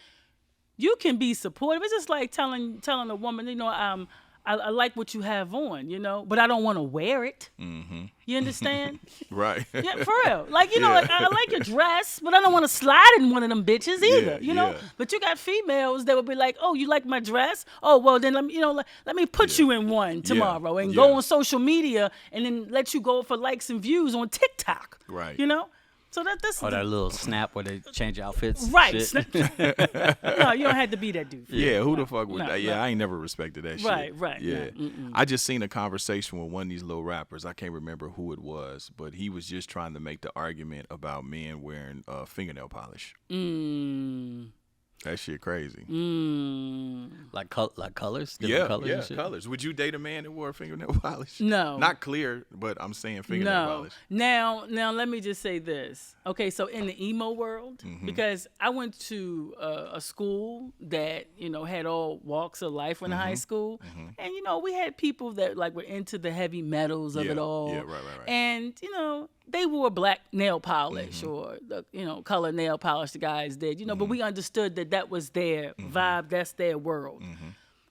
S3: you can be supportive. It's just like telling a woman, you know, I like what you have on, you know, but I don't want to wear it.
S2: Mm-hmm.
S3: You understand?
S2: Right.
S3: Yeah, for real. Like, you know, like, I like your dress, but I don't want to slide in one of them bitches either, you know? But you got females that would be like, oh, you like my dress? Oh, well, then, let me put you in one tomorrow and go on social media and then let you go for likes and views on TikTok.
S2: Right.
S3: You know? So that's
S4: that little snap where they change outfits.
S3: Right.
S4: Shit.
S3: No, you don't have to be that dude.
S2: Yeah, who the fuck would that? Yeah, I ain't never respected that shit.
S3: Right.
S2: Yeah.
S3: No,
S2: I just seen a conversation with one of these little rappers. I can't remember who it was, but he was just trying to make the argument about men wearing fingernail polish. That shit crazy.
S4: Like colors? Different colors and shit?
S2: Colors. Would you date a man that wore fingernail polish?
S3: No.
S2: Not clear, but I'm saying fingernail polish.
S3: Now let me just say this. Okay, so in the emo world, because I went to a school that, you know, had all walks of life in high school. And, you know, we had people that, like, were into the heavy metals of it all.
S2: Yeah, right.
S3: And, you know, they wore black nail polish or, the, you know, color nail polish the guys did, you know, but we understood that was their vibe, that's their world.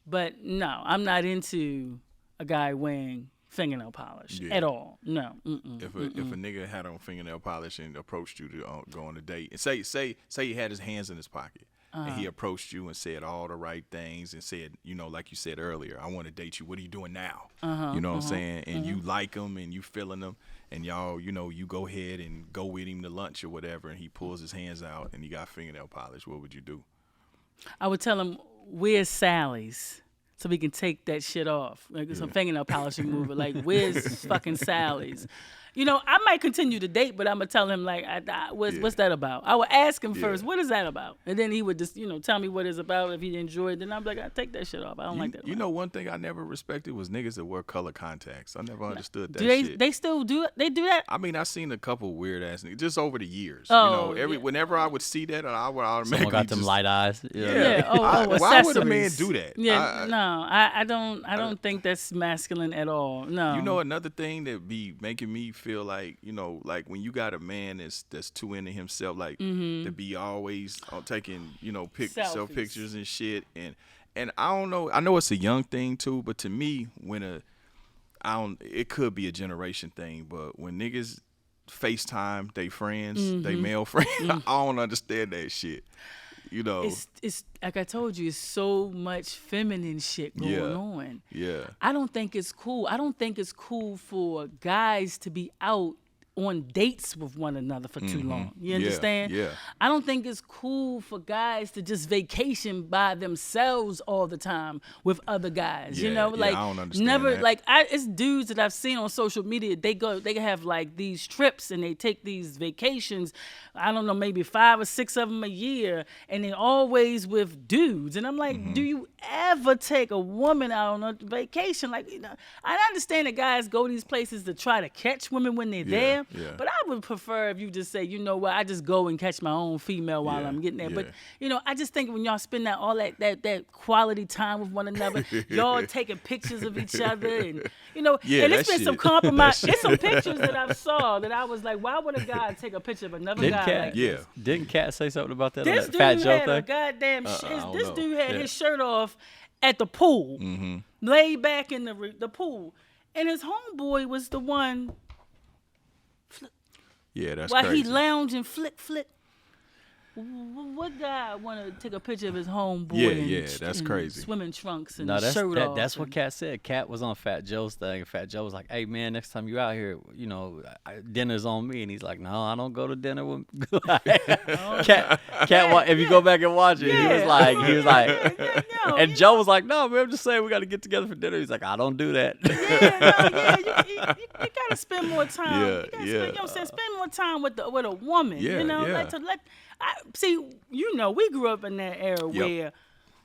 S3: But no, I'm not into a guy wearing fingernail polish at all. No.
S2: If a nigga had on fingernail polish and approached you to go on a date, and say he had his hands in his pocket, and he approached you and said all the right things and said, you know, like you said earlier, I want to date you. What are you doing now? You know what I'm saying? And you like him and you feeling him, and y'all, you know, you go ahead and go with him to lunch or whatever, and he pulls his hands out and he got fingernail polish. What would you do?
S3: I would tell him, where's Sally's? So we can take that shit off. Like some fingernail polish remover. Like, where's fucking Sally's? You know, I might continue to date, but I'm going to tell him, like, what's that about? I would ask him first, what is that about? And then he would just, you know, tell me what it's about. If he enjoyed it, then I'm like, I take that shit off. I don't like that.
S2: You know, one thing I never respected was niggas that wear color contacts. I never understood that
S3: shit. They still do it? They do that?
S2: I mean, I seen a couple weird ass niggas just over the years.
S3: Oh,
S2: you know, whenever I would see that, I would automatically
S4: Someone got them light eyes.
S2: Why would a man do that?
S3: Yeah, I don't think that's masculine at all. No.
S2: You know, another thing that be making me feel like, you know, like when you got a man that's too into himself, like to be always taking, you know, self pictures and shit, and I don't know. I know it's a young thing too, but to me, it could be a generation thing, but when niggas FaceTime they friends, they male friends, I don't understand that shit. You know,
S3: it's like I told you, it's so much feminine shit going on.
S2: Yeah,
S3: I don't think it's cool. I don't think it's cool for guys to be out on dates with one another for too long. You understand?
S2: Yeah.
S3: I don't think it's cool for guys to just vacation by themselves all the time with other guys.
S2: Yeah,
S3: you know, like
S2: I don't understand
S3: never
S2: that.
S3: like it's dudes that I've seen on social media. They have like these trips and they take these vacations. I don't know, maybe 5 or 6 of them a year, and they're always with dudes. And I'm like, do you ever take a woman out on a vacation? Like, you know, I understand that guys go these places to try to catch women when they're there.
S2: Yeah.
S3: But I would prefer if you just say, you know what, I just go and catch my own female while I'm getting there.
S2: Yeah.
S3: But, you know, I just think when y'all spend all that quality time with one another, y'all taking pictures of each other and, you know, and it's been some compromise. There's some pictures that I saw that I was like, why would a guy take a picture of another guy like this?
S4: Didn't Kat say something about that?
S3: This
S4: on that
S3: dude
S4: Fat Joe
S3: had
S4: thing?
S3: a goddamn this
S2: know.
S3: dude had his shirt off at the pool, laid back in the pool, and his homeboy was the one.
S2: Yeah, that's
S3: while
S2: crazy.
S3: he lounged and flick. What guy want to take a picture of his homeboy?
S2: That's
S3: in
S2: crazy.
S3: Swimming trunks and
S4: No,
S3: shirt off.
S4: that's what Kat said. Kat was on Fat Joe's thing, and Fat Joe was like, "Hey man, next time you out here, you know, dinner's on me." And he's like, "No, I don't go to dinner with." Kat, if you go back and watch it, he was like, and Joe was like, "No, man, I'm just saying we got to get together for dinner." He's like, "I don't do that."
S3: You gotta spend more time. You know what I'm saying? Spend more time with a woman. You know, see, you know, we grew up in that era where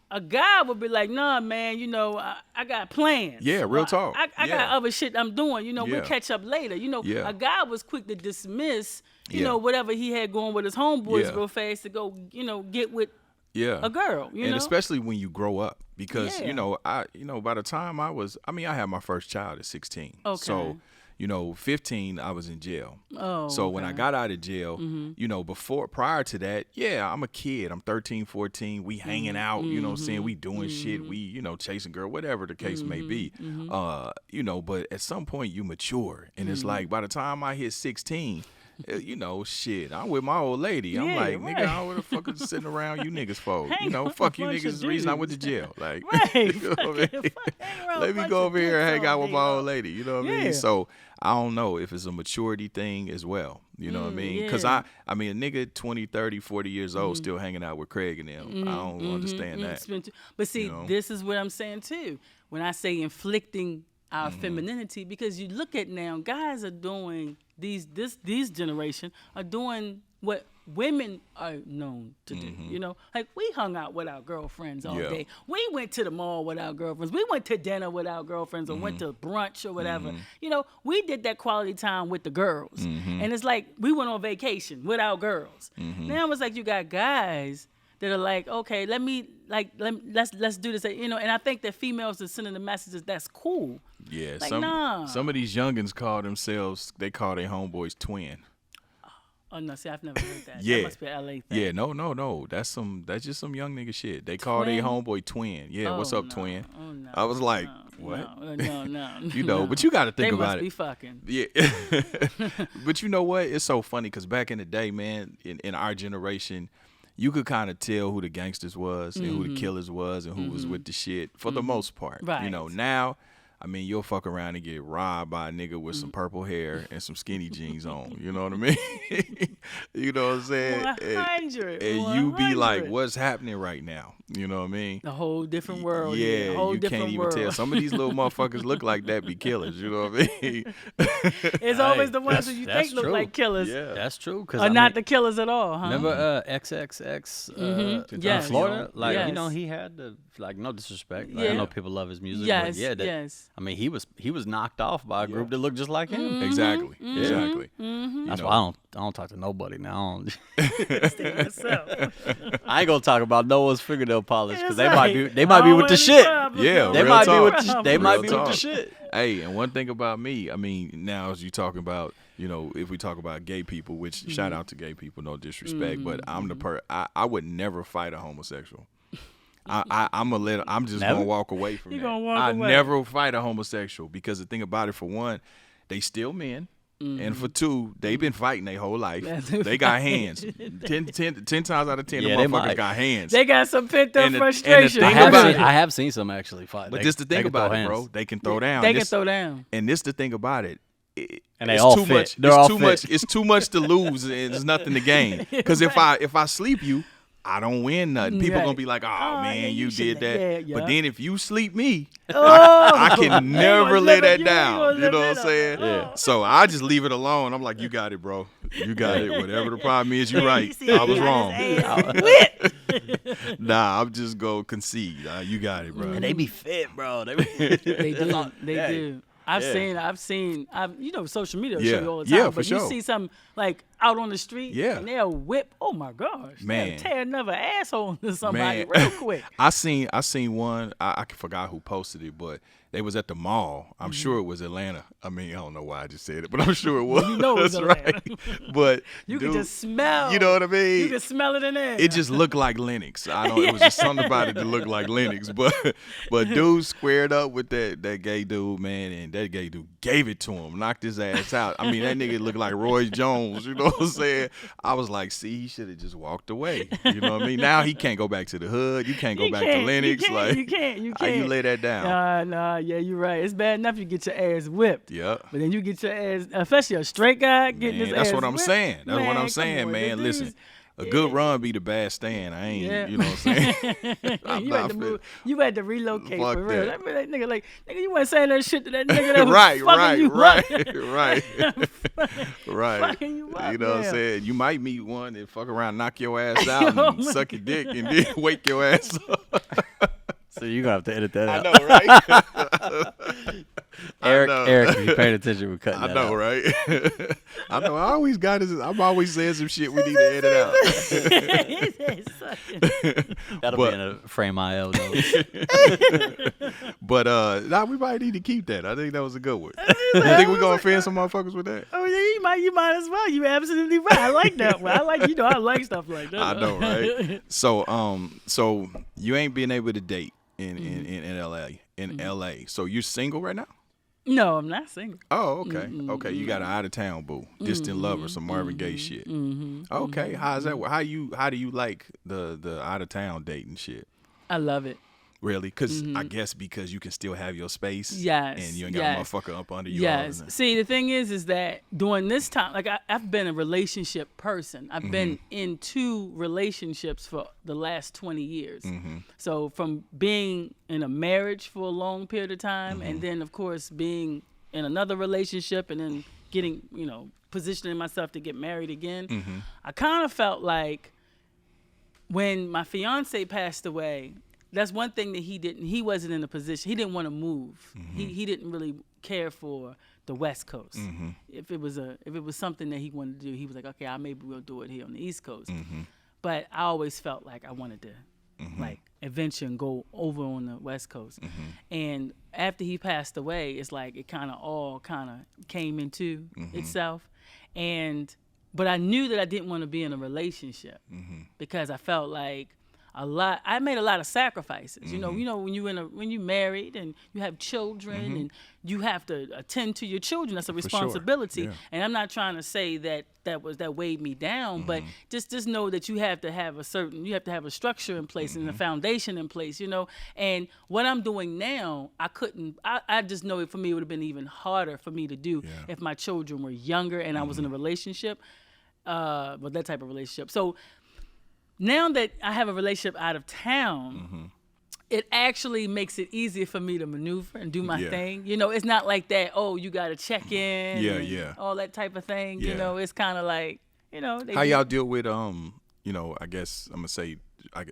S3: a guy would be like, nah, man, you know, I got plans.
S2: Yeah, real talk.
S3: I got other shit I'm doing. You know, we'll catch up later. You know, a guy was quick to dismiss, you know, whatever he had going with his homeboys real fast to go, you know, get with a girl. You know,
S2: especially when you grow up, because you know, by the time I had my first child at 16.
S3: Okay.
S2: So, 15, I was in jail.
S3: Oh,
S2: so when I got out of jail, prior to that, yeah, I'm a kid. I'm 13, 14. We hanging out, you know what I'm saying? We doing shit. We, chasing girl, whatever the case may be. But at some point you mature. And it's like by the time I hit 16, shit, I'm with my old lady. I'm like, nigga, how the fuck is sitting around you niggas for? Fuck you niggas is the reason I went to jail. Like, let me go over here and hang out with my old lady. You know what I mean? So I don't know if it's a maturity thing as well. You know what I mean? Because I mean, a nigga 20, 30, 40 years old still hanging out with Craig and them. I don't understand that.
S3: But see, this is what I'm saying too. When I say inflicting our femininity, because you look at now, guys are doing these generation are doing what women are known to do. Like we hung out with our girlfriends all day. We went to the mall with our girlfriends. We went to dinner with our girlfriends, or went to brunch or whatever. We did that quality time with the girls, and it's like we went on vacation with our girls. Now it's like you got guys that are like, okay, let's do this, and I think that females are sending the messages that's cool.
S2: Yeah,
S3: like,
S2: some of these youngins call their homeboys twin.
S3: Oh no, see, I've never heard that.
S2: Yeah,
S3: that must be a LA thing.
S2: Yeah, no, that's just some young nigga shit. They call their homeboy twin. Yeah, what's up, twin?
S3: Oh, no,
S2: I was like,
S3: what?
S2: No. But you got to think about it.
S3: They must be fucking.
S2: Yeah, but you know what? It's so funny because back in the day, man, in our generation, you could kind of tell who the gangsters was and who the killers was and who was with the shit for the most part.
S3: Right.
S2: Now, I mean, you'll fuck around and get robbed by a nigga with some purple hair and some skinny jeans on. You know what I mean? You know what I'm saying?
S3: 100.
S2: And you be like, what's happening right now? You know what I mean?
S3: A whole different world.
S2: Yeah,
S3: a whole
S2: you
S3: different
S2: can't even
S3: world.
S2: tell. Some of these little motherfuckers look like that be killers. You know what I mean?
S3: It's always the ones that you think look like killers.
S2: Yeah.
S4: That's true.
S3: Or not the killers at all, huh?
S4: Remember XXX in Florida? Like, he had the, like, no disrespect. Like, I know people love his music.
S3: Yes,
S4: but
S3: yes.
S4: I mean, he was knocked off by a group that looked just like him.
S2: Exactly.
S4: That's why I don't talk to nobody now.
S3: Stay yourself.
S4: I ain't gonna talk about Noah's fingernail polish because
S3: It's
S4: they might be with the shit.
S2: Yeah,
S4: They
S2: real
S4: might
S2: talk.
S4: be
S2: Real
S4: with
S2: talk.
S4: the shit.
S2: Hey, and one thing about me, I mean, now as you talking about, if we talk about gay people, which shout out to gay people, no disrespect, but I'm I would never fight a homosexual. I'm just gonna walk away from that. I never fight a homosexual because the thing about it, for one, they still men. And for two, they've been fighting their whole life. They got hands. 10 times out of 10, the motherfuckers got hands.
S3: They got some pent up frustration.
S2: I
S4: have seen some actually fight.
S2: But this the thing about it, bro. They can throw down.
S3: They can throw down.
S2: And this the thing about it.
S4: And they all fit.
S2: It's too much to lose, and there's nothing to gain. Because if I sleep you, I don't win nothing. People gonna be like, oh man, you did that.
S3: Yeah.
S2: But then if you sleep me, I can never lay that down. You know what I'm saying?
S4: Yeah.
S2: So I just leave it alone. I'm like, you got it, bro. You got it. Whatever the problem is, you're right. I was wrong. Nah, I'm just gonna concede. You got it, bro.
S4: And they be fit, bro. They
S3: do. I've seen, social media show you all the time.
S2: Yeah, for
S3: but
S2: sure.
S3: You see something like out on the street, and they'll whip. Oh my gosh,
S2: man,
S3: they'll tear another asshole into somebody real quick.
S2: I seen one. I forgot who posted it, but they was at the mall. I'm sure it was Atlanta. I mean, I don't know why I just said it, but I'm sure it was.
S3: You know it was Atlanta.
S2: Right. But
S3: you can just smell.
S2: You know what I mean?
S3: You can smell it in there.
S2: It just looked like Lennox. It was just something about it that looked like Lennox. But dude squared up with that gay dude, man, and that gay dude gave it to him, knocked his ass out. I mean, that nigga looked like Roy Jones. You know what I'm saying? I was like, see, he should have just walked away. You know what I mean? Now he can't go back to the hood. You can't go back to Lennox.
S3: You can't.
S2: How you lay that down?
S3: Nah, yeah, you're right. It's bad enough you get your ass whipped.
S2: Yeah.
S3: But then you get your ass, especially a straight guy getting his ass
S2: That's what I'm
S3: whipped.
S2: saying. That's
S3: man,
S2: what I'm saying,
S3: on,
S2: man. Listen, a good run be the bad stand. I ain't, you know what I'm saying?
S3: You had to relocate
S2: Fuck
S3: for real.
S2: that.
S3: That nigga, like, nigga, you wasn't saying that shit to that nigga that was
S2: right.
S3: fucking you up,
S2: You know what I'm saying? You might meet one and fuck around, knock your ass out, and suck your dick, and then wake your ass up.
S4: So you're gonna have to edit that out.
S2: I know, right?
S4: Eric, if you paid attention, we're cutting
S2: I
S4: that
S2: know,
S4: out.
S2: right? I know. I always got this. I'm always saying some shit we need to edit out.
S4: That'll be in a frame IL notes.
S2: But nah, we might need to keep that. I think that was a good one. You think we're gonna offend some motherfuckers with that?
S3: Oh yeah, you might as well. You're absolutely right. I like that one. I like I like stuff like that.
S2: I know, right? So you ain't been able to date in LA. LA. So you're single right now?
S3: No, I'm not single.
S2: Oh, okay. Okay, you got an out of town boo, distant lover, some Marvin Gaye shit. Okay, how's that? How do you like the out of town dating shit?
S3: I love it.
S2: Really? Because I guess because you can still have your space.
S3: Yes.
S2: And you ain't got a motherfucker up under you.
S3: Yes. See, the thing is that during this time, like I've been a relationship person. I've been in 2 relationships for the last 20 years. So from being in a marriage for a long period of time, and then of course being in another relationship, and then getting, positioning myself to get married again, I kind of felt like when my fiance passed away, that's one thing that he wasn't in a position. He didn't want to move. He didn't really care for the West Coast. If it was something that he wanted to do, he was like, okay, maybe we'll do it here on the East Coast. But I always felt like I wanted to like adventure and go over on the West Coast. And after he passed away, it's like it all came into itself. But I knew that I didn't want to be in a relationship because I felt like I made a lot of sacrifices. You know, when you married and you have children and you have to attend to your children, that's a responsibility.
S2: Sure. Yeah.
S3: And I'm not trying to say that weighed me down, but just know that you have to have a structure in place and a foundation in place, And what I'm doing now, I just know for me it would have been even harder for me to do if my children were younger and I was in a relationship, with that type of relationship. So now that I have a relationship out of town, it actually makes it easier for me to maneuver and do my thing. It's not like that, you got to check in and all that type of thing. It's kind of like, how
S2: y'all deal with, I guess I'm going to say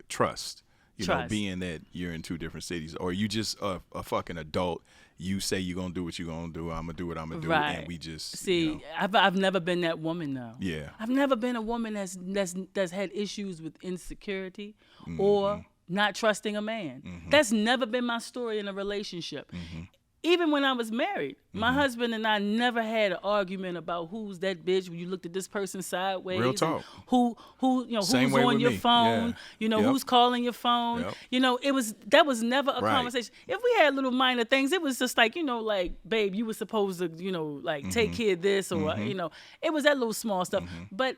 S2: trust,
S3: Trust.
S2: Being that you're in 2 different cities, or you just a fucking adult. You say you're going to do what you're going to do. I'm going to do what I'm going to do.
S3: Right.
S2: And we just,
S3: See, I've never been that woman, though.
S2: Yeah.
S3: I've never been a woman that's had issues with insecurity or not trusting a man. That's never been my story in a relationship. Even when I was married, my husband and I never had an argument about who's that bitch when you looked at this person sideways.
S2: Real talk.
S3: Who's on your phone, who's calling your phone. That was never a conversation. If we had little minor things, it was just like, like, babe, you were supposed to, take care of this or, it was that little small stuff. But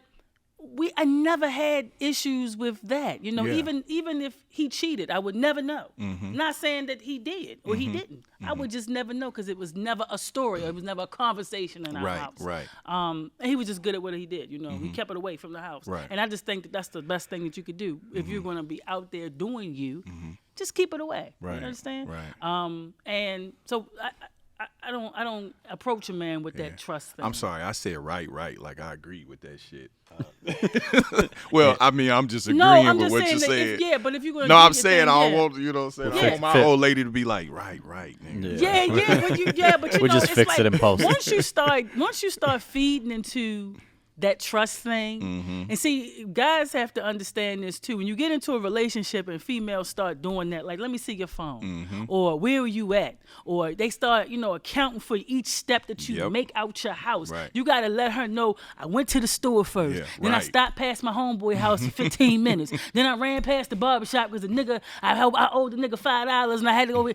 S3: I never had issues with that. Even if he cheated, I would never know. Not saying that he did or he didn't. I would just never know because it was never a story or it was never a conversation in our house.
S2: Right.
S3: And he was just good at what he did. He kept it away from the house.
S2: Right.
S3: And I just think that's the best thing that you could do if you're going to be out there doing you. Just keep it away.
S2: Right.
S3: You understand?
S2: Right. And
S3: so I don't approach a man with that trust thing.
S2: I'm sorry, I said right. Like I agree with that shit. Well, I mean, I'm just agreeing with what you said.
S3: But if you're gonna,
S2: I'm saying I don't want, I want my old lady to be like, right.
S3: Nigga. But
S4: we just fix it in post.
S3: Once you start feeding into that trust thing, and see, guys have to understand this too. When you get into a relationship and females start doing that, like, let me see your phone, or where are you at, or they start, accounting for each step that you make out your house. Right. You got to let her know, I went to the store first, then I stopped past my homeboy house for 15 minutes, then I ran past the barbershop because I owed the nigga $5 and I had to go.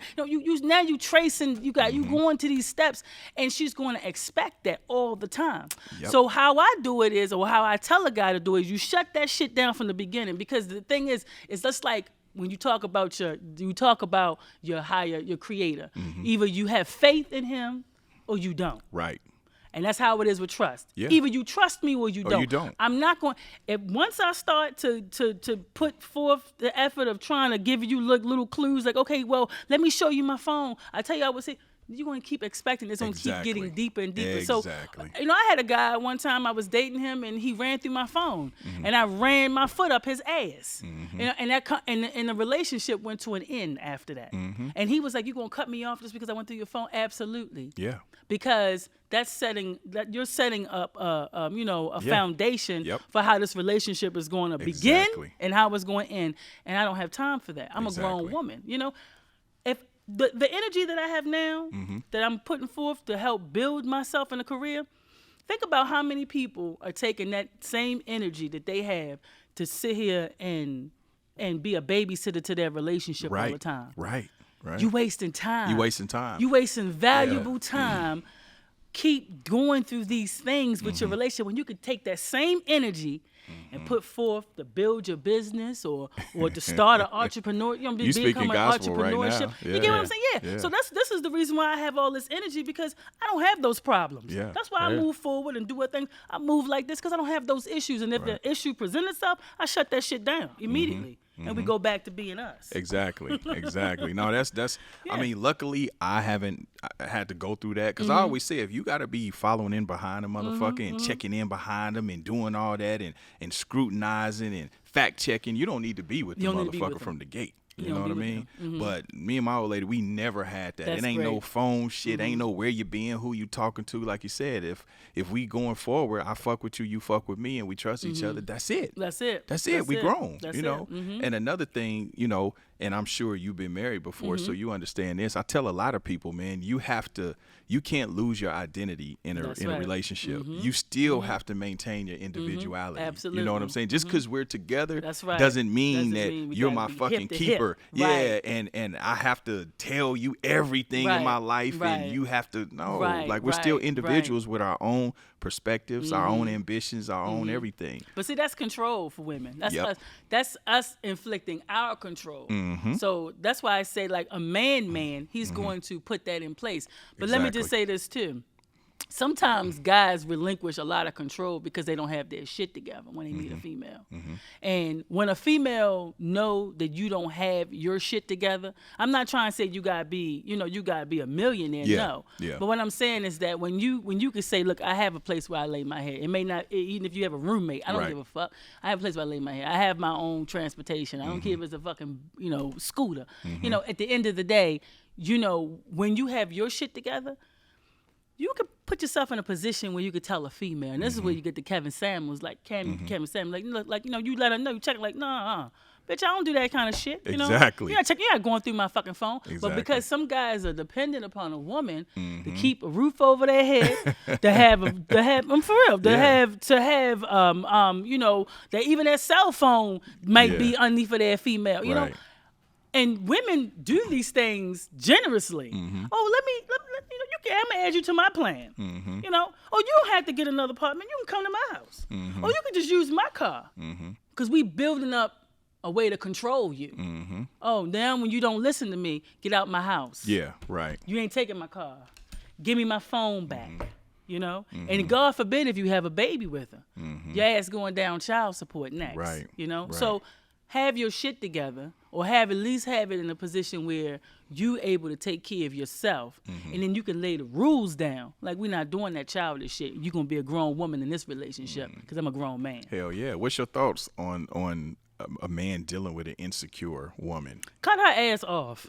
S3: Now you tracing, you going to these steps, and she's going to expect that all the time. Yep. So how I do it is, or how I tell a guy to do it, is you shut that shit down from the beginning, because the thing is, it's just like when you talk about your creator. Either you have faith in him or you don't.
S2: Right.
S3: And that's how it is with trust. Yeah. Either you trust me or you don't.
S2: You don't.
S3: I'm not going. Once I start to put forth the effort of trying to give you little clues, like, okay, well, let me show you my phone. I tell you, I would say, you're going to keep expecting it's going to keep getting deeper and deeper.
S2: Exactly.
S3: So, I had a guy one time, I was dating him, and he ran through my phone, and I ran my foot up his ass. And the relationship went to an end after that. And he was like, you going to cut me off just because I went through your phone? Absolutely.
S2: Yeah.
S3: Because you're setting up a foundation for how this relationship is going to begin and how it's going to end. And I don't have time for that. I'm a grown woman. If the energy that I have now that I'm putting forth to help build myself in a career, think about how many people are taking that same energy that they have to sit here and be a babysitter to their relationship all the time.
S2: Right.
S3: You wasting time.
S2: You wasting
S3: valuable time. Keep going through these things with your relationship when you could take that same energy and put forth to build your business or to start an entrepreneur.
S2: You speaking gospel right now.
S3: You get what I'm saying? Yeah. So this is the reason why I have all this energy, because I don't have those problems.
S2: Yeah.
S3: That's why I move forward and do what things. I move like this because I don't have those issues. And if the issue presents itself, I shut that shit down immediately. And we go back to being us.
S2: Exactly. No, that's. I mean, luckily I haven't had to go through that, because I always say, if you got to be following in behind a motherfucker and checking in behind them and doing all that and scrutinizing and fact checking, you don't need to be with the motherfucker from the gate. You know what I mean? But me and my old lady, we never had that. It ain't no phone shit. Ain't no where you been, who you talking to. Like you said, if we going forward, I fuck with you, you fuck with me, and we trust each other. That's it. We grown. And another thing, and I'm sure you've been married before, so you understand this. I tell a lot of people, man, you can't lose your identity in a relationship. You still have to maintain your individuality.
S3: Absolutely.
S2: You know what I'm saying? Just because we're together doesn't mean that you're my fucking keeper. Yeah, and I have to tell you everything in my life, and you have to like we're still individuals with our own perspectives, our own ambitions, our own everything.
S3: But see, that's control for women. That's us inflicting our control. So that's why I say, like, a man, he's going to put that in place. But let me just say this too. Sometimes guys relinquish a lot of control because they don't have their shit together when they meet a female. And when a female know that you don't have your shit together, I'm not trying to say you gotta be a millionaire. No. But what I'm saying is that when you can say, look, I have a place where I lay my head. It may not, even if you have a roommate, I don't give a fuck. I have a place where I lay my head. I have my own transportation. I don't care if it's a fucking scooter. At the end of the day, when you have your shit together, you could put yourself in a position where you could tell a female, and this is where you get the Kevin Samuels, like Kevin Samuels, you let her know, you check, like, nah, bitch, I don't do that kind of shit.
S2: Exactly.
S3: You're not going through my fucking phone. Exactly. But because some guys are dependent upon a woman to keep a roof over their head, I'm for real, that even their cell phone might be underneath for their female, you know. And women do these things generously. Oh, I'm gonna add you to my plan. Oh, you don't have to get another apartment. You can come to my house. Or you can just use my car. Because we building up a way to control you. Oh, now when you don't listen to me, get out my house.
S2: Yeah, right.
S3: You ain't taking my car. Give me my phone back. And God forbid if you have a baby with her, your ass going down child support next.
S2: Right.
S3: Right. So have your shit together, or at least have it in a position where you able to take care of yourself, and then you can lay the rules down. Like, we're not doing that childish shit. You're going to be a grown woman in this relationship because I'm a grown man.
S2: Hell yeah. What's your thoughts on a man dealing with an insecure woman?
S3: Cut her ass off.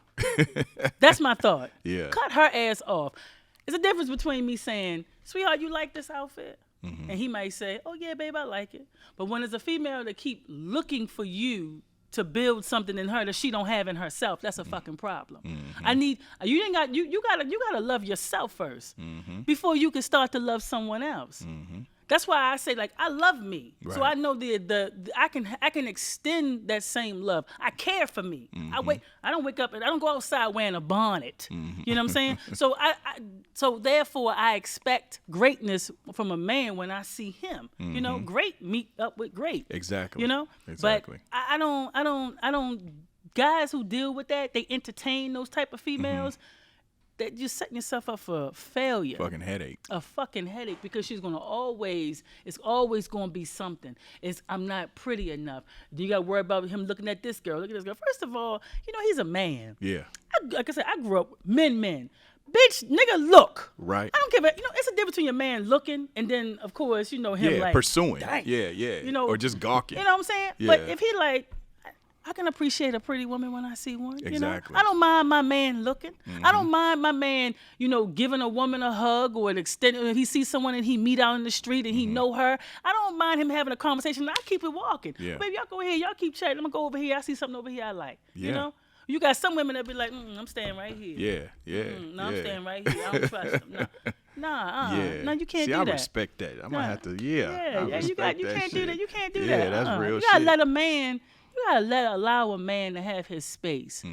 S3: That's my thought.
S2: Yeah.
S3: Cut her ass off. There's a difference between me saying, sweetheart, you like this outfit? And he might say, oh, yeah, babe, I like it. But when it's a female that keep looking for you to build something in her that she don't have in herself, that's a fucking problem. You gotta love yourself first before you can start to love someone else. That's why I say, like, I love me. Right. So I know I can extend that same love. I care for me. I don't wake up and I don't go outside wearing a bonnet. You know what I'm saying? So therefore I expect greatness from a man when I see him. Great meet up with great.
S2: Exactly.
S3: Exactly. But I don't guys who deal with that, they entertain those type of females. That you're setting yourself up for failure.
S2: Fucking headache.
S3: A fucking headache, because it's always going to be something. I'm not pretty enough. Do you got to worry about him looking at this girl? Look at this girl. First of all, he's a man.
S2: Yeah.
S3: Like I said, I grew up men. Bitch, nigga, look.
S2: Right.
S3: I don't care. It's a difference between a man looking and then, of course, him like
S2: pursuing.
S3: dang.
S2: Yeah. Or just gawking.
S3: You know what I'm saying?
S2: Yeah.
S3: But if he like, I can appreciate a pretty woman when I see one.
S2: Exactly.
S3: I don't mind my man looking. I don't mind my man, giving a woman a hug or an extended. If he sees someone and he meet out in the street and he know her, I don't mind him having a conversation. I keep it walking.
S2: Yeah.
S3: Baby, y'all go ahead. Y'all keep chatting. I'm gonna go over here. I see something over here I like.
S2: Yeah.
S3: You got some women that be like, I'm staying right here.
S2: Yeah.
S3: I'm staying right here. I don't trust them. No, you can't do that.
S2: I respect that. I'm gonna have to.
S3: Yeah. You can't do that. You can't do that.
S2: Yeah, that's real shit.
S3: You gotta let a man. You gotta allow a man to have his space.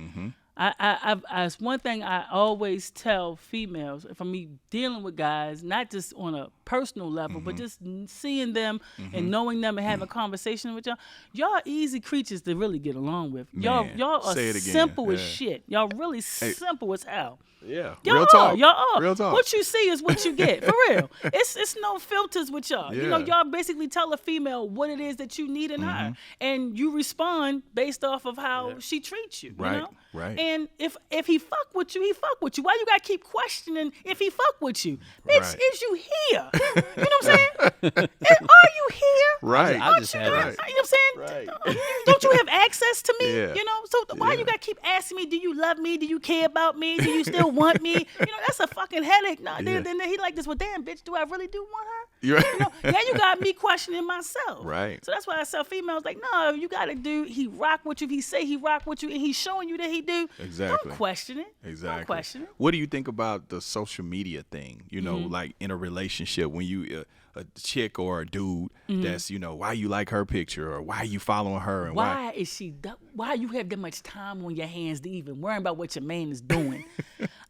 S3: It's one thing I always tell females from me dealing with guys, not just on a personal level, but just seeing them and knowing them and having a conversation with y'all. Y'all easy creatures to really get along with. Y'all are simple as shit. Y'all really simple as hell.
S2: Yeah,
S3: Y'all are.
S2: Real talk.
S3: What you see is what you get, for real. It's no filters with y'all.
S2: Yeah.
S3: Y'all basically tell a female what it is that you need in her, and you respond based off of how she treats you.
S2: Right,
S3: You know?
S2: right.
S3: And if he fuck with you, he fuck with you. Why you gotta keep questioning if he fuck with you? Bitch,
S2: Right.
S3: is you here? You know what I'm saying? Are you here?
S2: Right.
S4: I just had
S3: Right.
S4: that.
S3: You know what I'm saying?
S2: Right.
S3: Don't you have access to me?
S2: Yeah.
S3: So why
S2: Yeah.
S3: you gotta keep asking me, do you love me? Do you care about me? Do you still want me? That's a fucking headache. No,
S2: Yeah.
S3: then he like this. Well, damn, bitch, do I really do want her?
S2: You're right.
S3: Now you got me questioning myself.
S2: Right.
S3: So that's why I tell females like, no, you gotta do. He rock with you. If he say he rock with you, and he's showing you that he do.
S2: Exactly.
S3: Don't question it.
S2: Exactly.
S3: Don't question it.
S2: What do you think about the social media thing? Like in a relationship when you a chick or a dude that's why you like her picture or why you following her and
S3: Why is she? Why you have that much time on your hands to even worry about what your man is doing?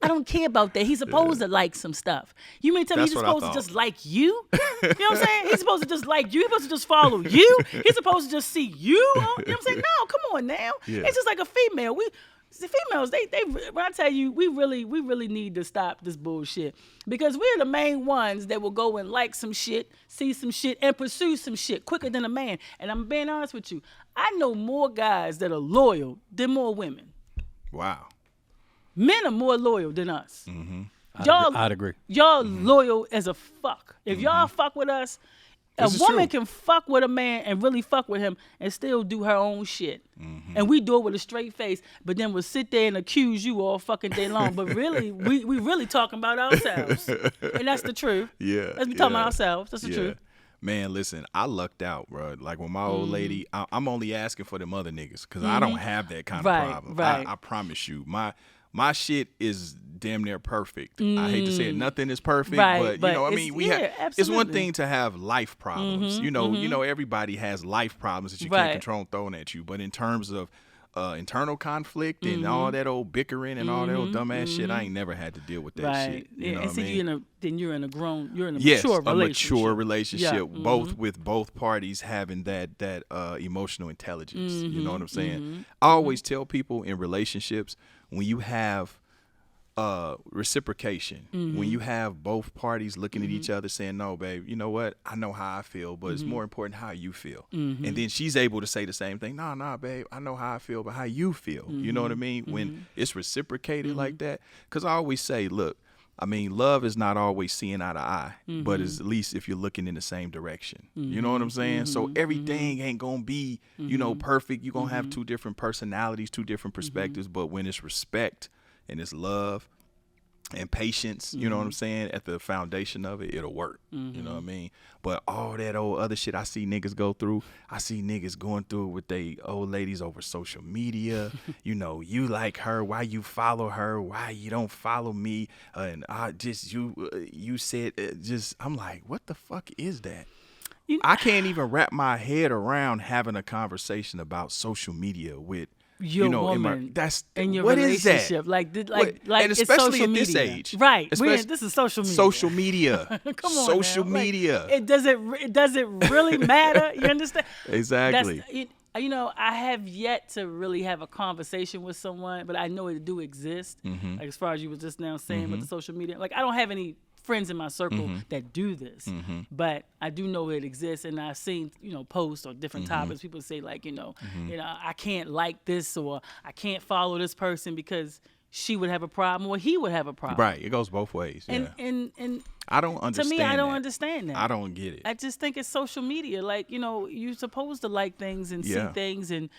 S3: I don't care about that. He's supposed to like some stuff. You mean tell me
S2: That's
S3: he's
S2: what I
S3: supposed to
S2: thought.
S3: just like you? You know what I'm saying? He's supposed to just like you. He's supposed to just follow you. He's supposed to just see you. You know what I'm saying? No, come on now.
S2: Yeah.
S3: It's just like a female. The females, they when I tell you, we really need to stop this bullshit because we're the main ones that will go and like some shit, see some shit, and pursue some shit quicker than a man. And I'm being honest with you, I know more guys that are loyal than more women.
S2: Wow.
S3: Men are more loyal than us.
S4: I'd agree.
S3: Y'all loyal as a fuck. If y'all fuck with us,
S2: This
S3: a
S2: is
S3: woman
S2: true.
S3: can fuck with a man and really fuck with him and still do her own shit. And we do it with a straight face, but then we'll sit there and accuse you all fucking day long. But really, we really talking about ourselves. And that's the truth.
S2: Yeah.
S3: Let's be talking about ourselves. That's the truth.
S2: Man, listen, I lucked out, bro. Like when my old lady, I'm only asking for them other niggas because I don't have that kind of problem.
S3: Right.
S2: I promise you. My shit is damn near perfect. I hate to say it, nothing is perfect,
S3: Right,
S2: but
S3: but
S2: we
S3: it's-
S2: have.
S3: yeah,
S2: It's one
S3: absolutely.
S2: thing to have life problems. You know, everybody has life problems that you
S3: Right.
S2: can't control thrown at you. But in terms of internal conflict and all that old bickering and all that old dumbass shit, I ain't never had to deal with that
S3: Right.
S2: shit.
S3: Yeah.
S2: You know
S3: And
S2: what
S3: see,
S2: I mean?
S3: you're in a
S2: Yes,
S3: mature
S2: a
S3: relationship.
S2: mature relationship,
S3: Yeah.
S2: both with both parties having that emotional intelligence. You know what I'm saying? I always tell people in relationships when you have reciprocation, when you have both parties looking at each other saying, no, babe, you know what? I know how I feel, but it's more important how you feel. And then she's able to say the same thing. Nah, babe, I know how I feel, but how you feel. You know what I mean? When it's reciprocated like that. Because I always say, look, I mean, love is not always seeing eye to eye, but it's at least if you're looking in the same direction. You know what I'm saying? So everything ain't going to be, perfect. You're going to have two different personalities, two different perspectives, but when it's respect and it's love and patience, you know what I'm saying, at the foundation of it, it'll work. You know what I mean? But all that old other shit I see niggas go through, I see niggas going through it with they old ladies over social media. You like her, why you follow her, why you don't follow me, and I just you said I'm like, what the fuck is that? I can't even wrap my head around having a conversation about social media with
S3: Your woman in your
S2: what is that?
S3: relationship, like
S2: and
S3: it's
S2: especially
S3: social
S2: at this
S3: media.
S2: age,
S3: right?
S2: Especially-
S3: This is social media.
S2: Social media,
S3: Come on,
S2: social
S3: now. Like,
S2: media.
S3: it doesn't really matter. You understand?
S2: Exactly.
S3: I have yet to really have a conversation with someone, but I know it do exist. Like as far as you was just now saying with the social media, like I don't have any friends in my circle that do this, but I do know it exists, and I've seen posts or different topics. People say like I can't like this or I can't follow this person because she would have a problem or he would have a problem.
S2: Right. It goes both ways. Yeah.
S3: And
S2: I don't understand.
S3: to me, I don't
S2: that.
S3: understand that.
S2: I don't get it.
S3: I just think it's social media. Like, you're supposed to like things and see things and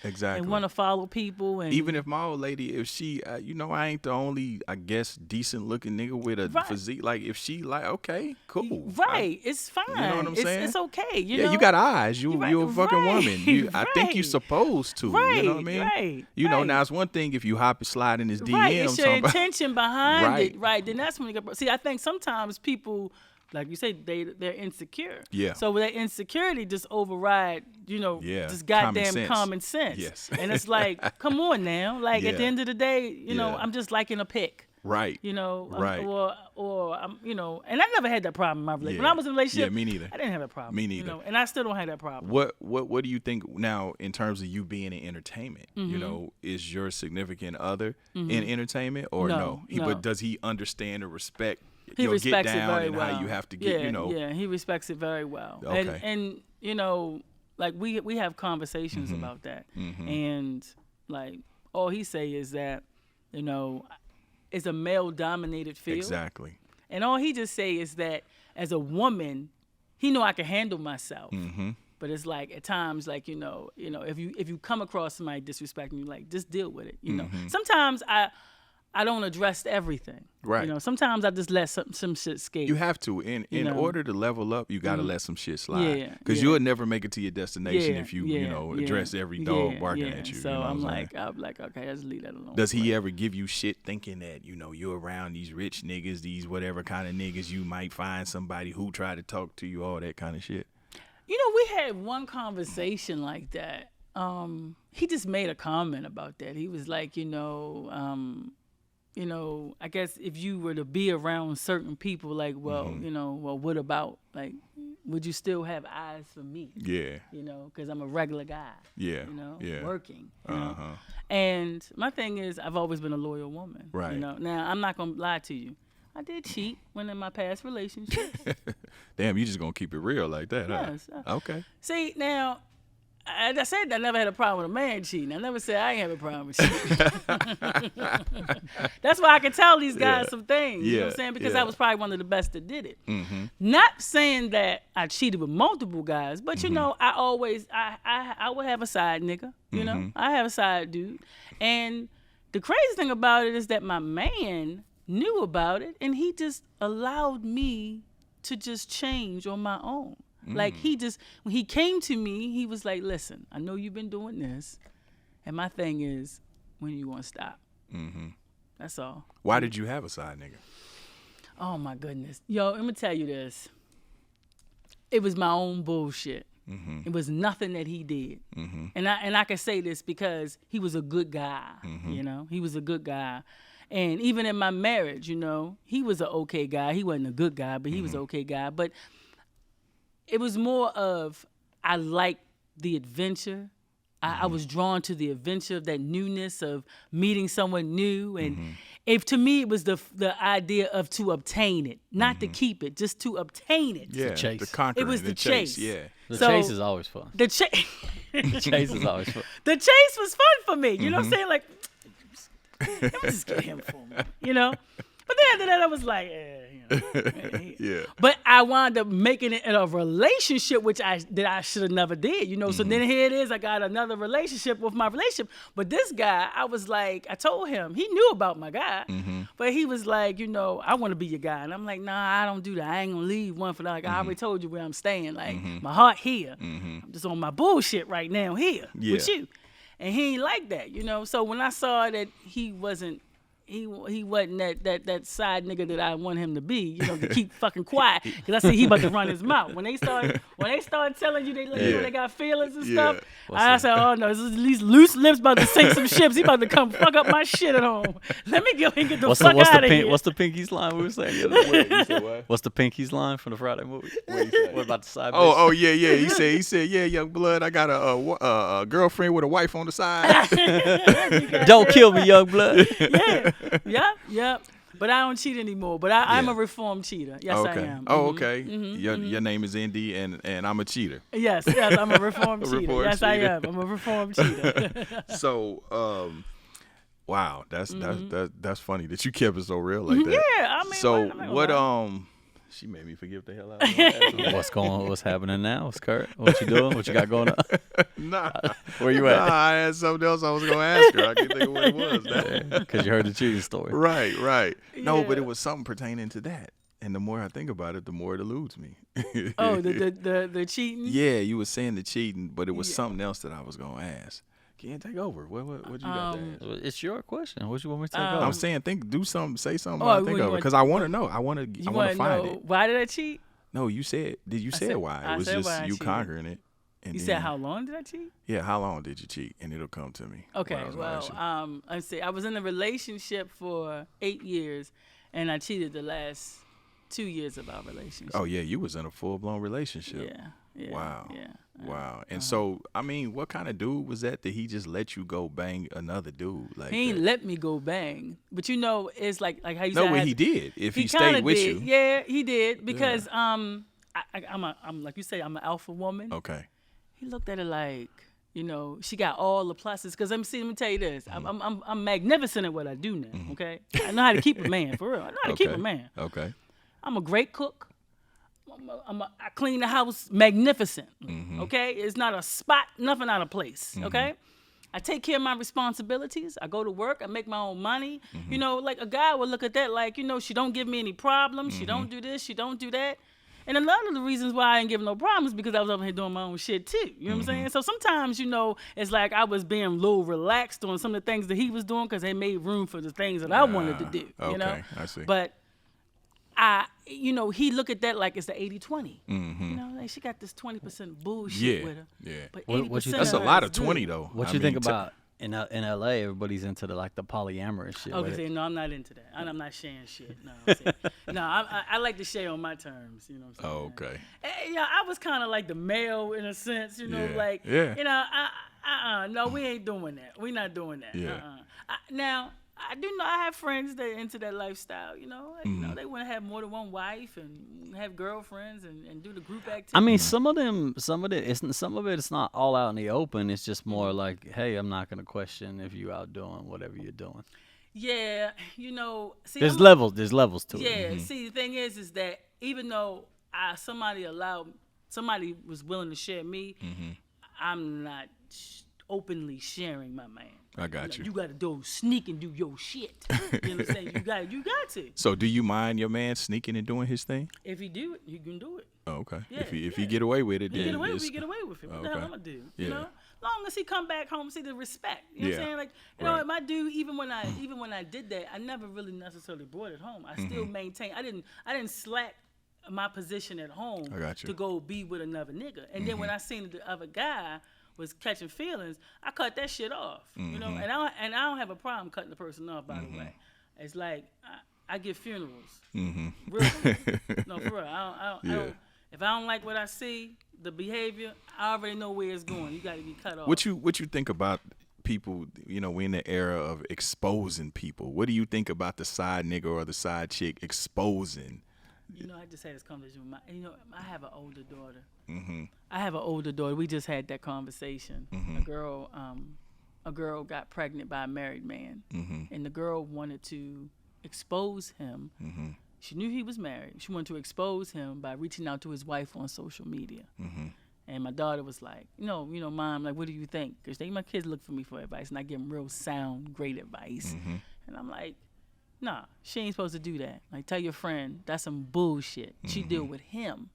S3: want to follow people. And
S2: even if my old lady, if she, I ain't the only, I guess, decent looking nigga with a physique. Like, if she like, okay, cool.
S3: Right. It's fine.
S2: You know what I'm saying?
S3: It's okay.
S2: You got eyes. You're a fucking woman. I think you're supposed to.
S3: Right.
S2: You know what I mean?
S3: Right.
S2: Now it's one thing if you slide in his DM.
S3: Right. It's your intention behind
S2: it.
S3: Right. Then that's when you get. See, I think sometimes people, like you say, they're insecure.
S2: Yeah.
S3: So that insecurity just override, just goddamn common sense.
S2: Yes.
S3: And it's like, come on now. Like at the end of the day, I'm just liking a pick.
S2: Right.
S3: Right. Or and I never had that problem in my relationship. When I was in a relationship,
S2: me neither.
S3: I didn't have that problem.
S2: Me neither.
S3: And I still don't have that problem.
S2: What do you think now in terms of you being in entertainment? Is your significant other in entertainment or no? But does he understand or respect
S3: he
S2: your
S3: respects
S2: get down
S3: it very
S2: and
S3: well.
S2: how you have to get,
S3: Yeah, he respects it very well.
S2: Okay.
S3: And like we have conversations about that. And like all he say is that, it's a male-dominated field.
S2: Exactly.
S3: And all he just say is that as a woman, he know I can handle myself. But it's like at times, like if you come across somebody disrespecting you, like just deal with it. Sometimes I don't address everything.
S2: Right.
S3: Sometimes I just let some shit skate.
S2: You have to. In order to level up, you got to let some shit slide.
S3: Yeah.
S2: Because you'll never make it to your destination if you, address every dog barking at you.
S3: So
S2: you know
S3: I'm like, okay, I just leave that alone.
S2: Does he ever give you shit thinking that, you're around these rich niggas, these whatever kind of niggas, you might find somebody who try to talk to you, all that kind of shit?
S3: We had one conversation like that. He just made a comment about that. He was like, I guess if you were to be around certain people, like, well, what about, like, would you still have eyes for me?
S2: Yeah.
S3: Because I'm a regular guy.
S2: Yeah.
S3: Working. And my thing is, I've always been a loyal woman.
S2: Right.
S3: Now, I'm not going to lie to you. I did cheat when in my past relationships.
S2: Damn, you just going to keep it real like that,
S3: yes.
S2: Huh? Okay.
S3: See, now, I said I never had a problem with a man cheating. I never said I ain't have a problem with cheating. That's why I can tell these guys some things. You know what I'm saying? Because I was probably one of the best that did it. Not saying that I cheated with multiple guys, but I always I would have a side nigga. I have a side dude. And the crazy thing about it is that my man knew about it and he just allowed me to just change on my own. Like when he came to me, he was like, listen, I know you've been doing this. And my thing is, when you gonna stop? That's all.
S2: Why did you have a side nigga?
S3: Oh my goodness. Yo, I'm gonna tell you this. It was my own bullshit. It was nothing that he did. And I can say this because he was a good guy. He was a good guy. And even in my marriage, he was an okay guy. He wasn't a good guy, but he was an okay guy. But it was more of, I liked the adventure. I was drawn to the adventure of that newness of meeting someone new. And if to me, it was the idea of to obtain it, not to keep it, just to obtain it.
S2: Yeah,
S4: the chase.
S2: The conquering,
S3: it was the chase.
S2: Yeah.
S4: The chase is always fun.
S3: The chase
S4: is always fun.
S3: The chase was fun for me. You know what I'm saying? Like, let me just get him for me, But then after that, I was like,
S2: yeah.
S3: But I wound up making it in a relationship, which I should have never did, So then here it is, I got another relationship with my relationship. But this guy, I was like, I told him, he knew about my guy, but he was like, I want to be your guy. And I'm like, nah, I don't do that. I ain't gonna leave one for that. Like, I already told you where I'm staying. Like, my heart here. I'm just on my bullshit right now here with you. And he ain't like that, So when I saw that he wasn't, he wasn't that side nigga that I want him to be, to keep fucking quiet. Because I see he about to run his mouth. When they start telling you they got feelings and stuff, I said, oh no, these loose lips about to sink some ships. He about to come fuck up my shit at home. Let me go and get the fuck out of here.
S4: What's the Pinky's line we were saying the other day? You said what? What's the Pinky's line from the Friday movie? What about the side bitch?
S2: Oh yeah. He said, yeah, young blood, I got a girlfriend with a wife on the side.
S4: Don't kill me, young blood.
S3: Yeah. But I don't cheat anymore. But I'm a reformed cheater. Yes,
S2: okay.
S3: I am.
S2: Oh, okay. Your name is InDi, and I'm a cheater.
S3: Yes, I'm a reformed cheater.
S2: Reformed
S3: yes,
S2: cheater.
S3: I am. I'm a reformed cheater.
S2: So, Wow, that's funny that you kept it so real like that.
S3: Yeah, I mean,
S2: so what?
S3: Lie.
S2: She made me forget the hell out of it.
S4: What's happening now? What's Kurt? What you doing? What you got going on?
S2: Nah,
S4: Where you at?
S2: I had something else I was gonna ask her. I can't think of what it was.
S4: Because you heard the cheating story.
S2: Right. No,
S3: Yeah.
S2: but it was something pertaining to that. And the more I think about it, the more it eludes me.
S3: Oh, the cheating.
S2: Yeah, you were saying the cheating, but it was something else that I was gonna ask. Can you take over? What you got to ask?
S4: It's your question. What you want me to take over?
S2: I'm saying, do something, say something. While I think of it, because I want to know. I want to find it.
S3: Why did I cheat?
S2: No, you said. Did you say why? It was just you conquering it. And
S3: you
S2: then,
S3: said how long did I cheat?
S2: Yeah, how long did you cheat? And it'll come to me.
S3: Okay, well, let's see. I was in a relationship for 8 years, and I cheated the last 2 years of our relationship.
S2: Oh yeah, you was in a full blown relationship.
S3: Yeah.
S2: Wow.
S3: Yeah.
S2: Wow. And so, I mean, what kind of dude was that? Did he just let you go bang another dude? Like
S3: he ain't let me go bang, but it's like how you said.
S2: No, he did. If he
S3: kinda
S2: stayed with
S3: did.
S2: you.
S3: Yeah, he did because I'm like you say, I'm an alpha woman.
S2: Okay.
S3: He looked at it like, she got all the pluses. Because let me tell you this, I'm magnificent at what I do now. Okay, I know how to keep a man for real. I know how to keep a man.
S2: Okay.
S3: I'm a great cook. I clean the house magnificently. Okay, it's not a spot, nothing out of place. Okay, I take care of my responsibilities. I go to work. I make my own money. Like a guy would look at that like, she don't give me any problems. She don't do this. She don't do that. And a lot of the reasons why I ain't give no problems because I was over here doing my own shit too. You know what I'm saying? So sometimes, it's like I was being a little relaxed on some of the things that he was doing because they made room for the things that I wanted to do.
S2: Okay, I see.
S3: But he look at that like it's the 80-20. Like she got this 20% bullshit with her.
S2: Yeah.
S3: But
S4: What you
S3: 80%
S2: That's a
S3: her
S2: lot
S3: is
S2: of
S3: good.
S2: 20 though.
S4: What you think about in LA? Everybody's into the polyamorous shit.
S3: Okay, no, I'm not into that. I'm not sharing shit. No, I like to share on my terms. You know what I'm saying?
S2: Oh, okay.
S3: And, I was kind of like the male in a sense. No, we ain't doing that. We not doing that.
S2: Yeah.
S3: Now, I do know I have friends that are into that lifestyle. They want to have more than one wife and have girlfriends and do the group activity.
S4: I mean, some of it it's not all out in the open. It's just more like, hey, I'm not gonna question if you out doing whatever you're doing.
S3: Yeah, see,
S4: there's levels to it.
S3: Yeah, see, the thing is that even though somebody was willing to share me, I'm not openly sharing my man.
S2: I got you.
S3: You got to sneak and do your shit. You understand? You got to.
S2: So, do you mind your man sneaking and doing his thing?
S3: If he do it, he can do it.
S2: Oh, okay.
S3: Yeah,
S2: if he get away with it, then
S3: get away with it. What the hell I'm gonna do?
S2: Yeah.
S3: Long as he come back home, see the respect. You know what I'm saying? Like, my dude, even when I did that, I never really necessarily brought it home. I still maintained. I didn't slack my position at home to go be with another nigga. And then when I seen the other guy was catching feelings, I cut that shit off. And I don't have a problem cutting the person off. By the way, it's like I give funerals. Real quick. No, for real. I don't. If I don't like what I see, the behavior, I already know where it's going. You got to be cut off.
S2: What you think about people? We're in the era of exposing people. What do you think about the side nigga or the side chick exposing?
S3: I just had this conversation with I have an older daughter. We just had that conversation. A girl got pregnant by a married man, and the girl wanted to expose him. She knew he was married. She wanted to expose him by reaching out to his wife on social media. And my daughter was like, Mom, like, what do you think? Because my kids look for me for advice, and I give them real sound, great advice. And I'm like, nah, she ain't supposed to do that. Like, tell your friend, that's some bullshit. She deal with him.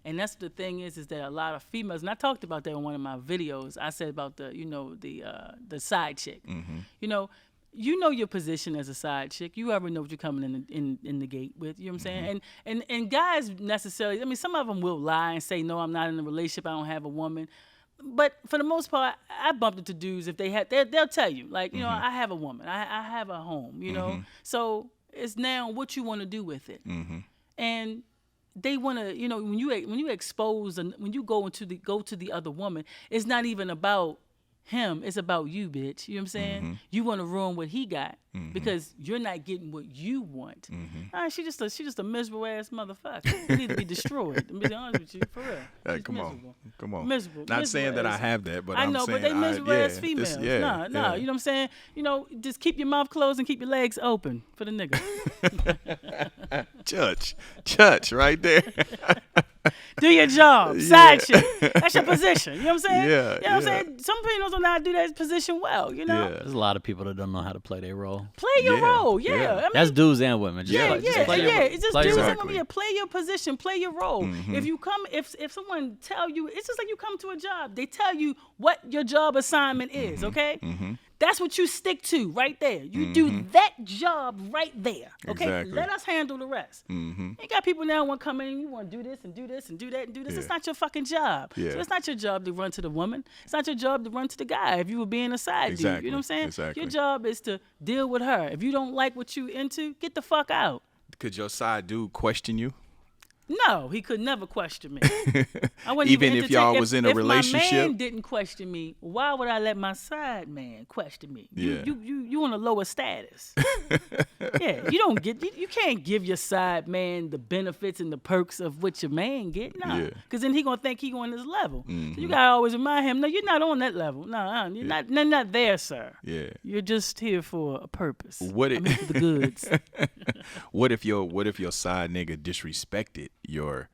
S3: And that's the thing is that a lot of females, and I talked about that in one of my videos. I said about the side chick. You know your position as a side chick. You already know what you're coming in the gate with. You know what I'm saying? And guys necessarily, some of them will lie and say, no, I'm not in a relationship. I don't have a woman. But for the most part, I bumped into dudes if they'll tell you, like, I have a woman, I have a home, So it's now what you want to do with it, and they want to, when you expose and when you go to the other woman, it's not even about him. It's about you, bitch. You know what I'm saying? You want to ruin what he got because you're not getting what you want. She just a miserable ass motherfucker. You need to be destroyed. I'm being honest with you, for real.
S2: Hey, come on.
S3: Miserable.
S2: Not saying that I have that, but
S3: I know, but they miserable ass females.
S2: Yeah,
S3: nah. You know what I'm saying? You know, just keep your mouth closed and keep your legs open for the nigga.
S2: Church, right there.
S3: Do your job. Side shit. That's your position. You know what I'm saying?
S2: Yeah.
S3: You know what I'm saying? Some people don't know how to do that position well, you know?
S2: Yeah.
S4: There's a lot of people that don't know how to play their role.
S3: Play your role, yeah.
S2: Yeah.
S3: I mean,
S4: That's dudes and women. Just
S3: yeah. It's just dudes and women.
S2: Exactly.
S3: Yeah, play your position, play your role. If you come, if someone tell you, it's just like you come to a job. They tell you what your job assignment is, okay? That's what you stick to right there. You do that job right there. Okay,
S2: Exactly.
S3: Let us handle the rest. You got people now want to come in and you want to do this and do this and do that and do this.
S2: Yeah.
S3: It's not your fucking job.
S2: Yeah.
S3: So it's not your job to run to the woman. It's not your job to run to the guy if you were being a side dude. You know what I'm saying?
S2: Exactly.
S3: Your job is to deal with her. If you don't like what you into, get the fuck out.
S2: Could your side dude question you?
S3: No, he could never question me. I wouldn't
S2: Even if
S3: entertain-
S2: y'all was in a
S3: if
S2: relationship?
S3: my man didn't question me, why would I let my side man question me? You on a lower status. Yeah, you can't give your side man the benefits and the perks of what your man get. No,
S2: Yeah.
S3: because then he gonna think he on his level. So you gotta always remind him, no, you're not on that level. No, you're not there, sir.
S2: Yeah.
S3: You're just here for a purpose.
S2: What
S3: I'm here for the goods.
S2: What if your side nigga disrespected your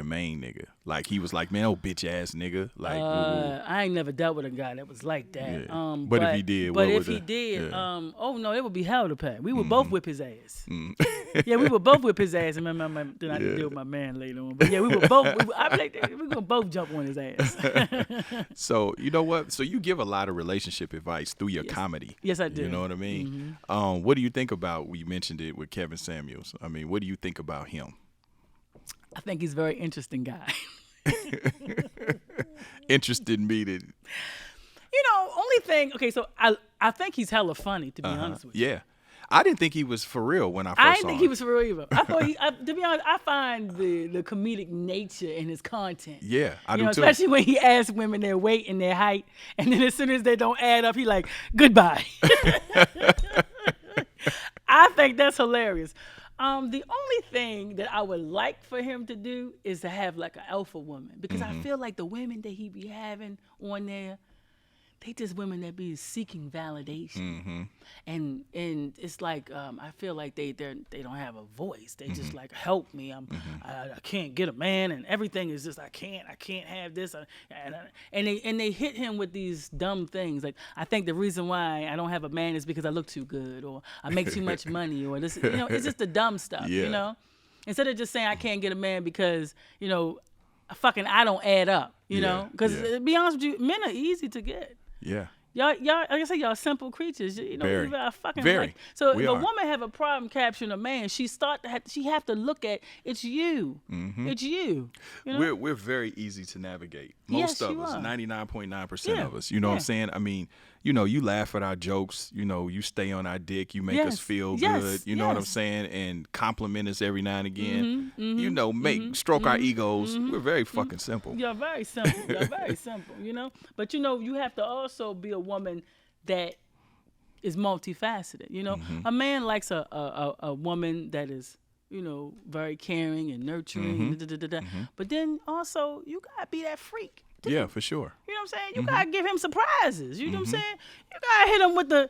S2: main nigga? Like he was like, man, oh bitch ass nigga. Like
S3: I ain't never dealt with a guy that was like that.
S2: Yeah. But if he did, what would
S3: oh no, it would be hell to pay. We would both whip his ass. Yeah, we would both whip his ass. And then I had to deal with my man later on. But yeah, we would both. We're gonna both jump on his ass.
S2: So you know what? So you give a lot of relationship advice through your comedy.
S3: Yes, I do.
S2: You know what I mean? What do you think about? We mentioned it with Kevin Samuels. I mean, what do you think about him?
S3: I think he's a very interesting guy.
S2: Interested me to.
S3: You know, only thing. Okay, so I think he's hella funny, to be honest with you.
S2: Yeah. I didn't think he was for real when I first
S3: I
S2: saw
S3: didn't think
S2: him.
S3: he was for real either. I thought to be honest, I find the comedic nature in his content.
S2: Yeah, I do
S3: You know,
S2: too.
S3: especially when he asks women their weight and their height, and then as soon as they don't add up, he like, goodbye. I think that's hilarious. The only thing that I would like for him to do is to have like an alpha woman, because I feel like the women that he be having on there, they just women that be seeking validation, and it's like I feel like they don't have a voice. They just like, help me. I can't get a man, and everything is just I can't have this, and they hit him with these dumb things. Like, I think the reason why I don't have a man is because I look too good, or I make too much money, or this. You know, it's just the dumb stuff.
S2: Yeah.
S3: You know, instead of just saying I can't get a man because I don't add up. You know, because to be honest with you, men are easy to get.
S2: Yeah.
S3: Y'all, like I say, y'all simple creatures. You know,
S2: Very.
S3: you got fucking
S2: Very.
S3: like, so
S2: We
S3: if a
S2: are.
S3: woman have a problem capturing a man, she have to look at it's you. It's you. You know?
S2: We're very easy to navigate.
S3: Yes,
S2: Most of
S3: you
S2: us,
S3: are.
S2: 99.9%
S3: Yeah,
S2: of us. You know what I'm
S3: yeah.
S2: saying? I mean, you laugh at our jokes. You stay on our dick. You make us
S3: Yes,
S2: feel
S3: yes,
S2: good. You know what I'm
S3: yes.
S2: saying? And compliment us every now and again.
S3: Mm-hmm,
S2: Stroke our egos. We're very fucking simple.
S3: You're very simple. You're very simple. You know, but you have to also be a woman that is multifaceted. You know, a man likes a woman that is very caring and nurturing. But then also you gotta be that freak.
S2: Yeah, for sure.
S3: You know what I'm saying? You gotta give him surprises. You know what I'm saying? You gotta hit him with the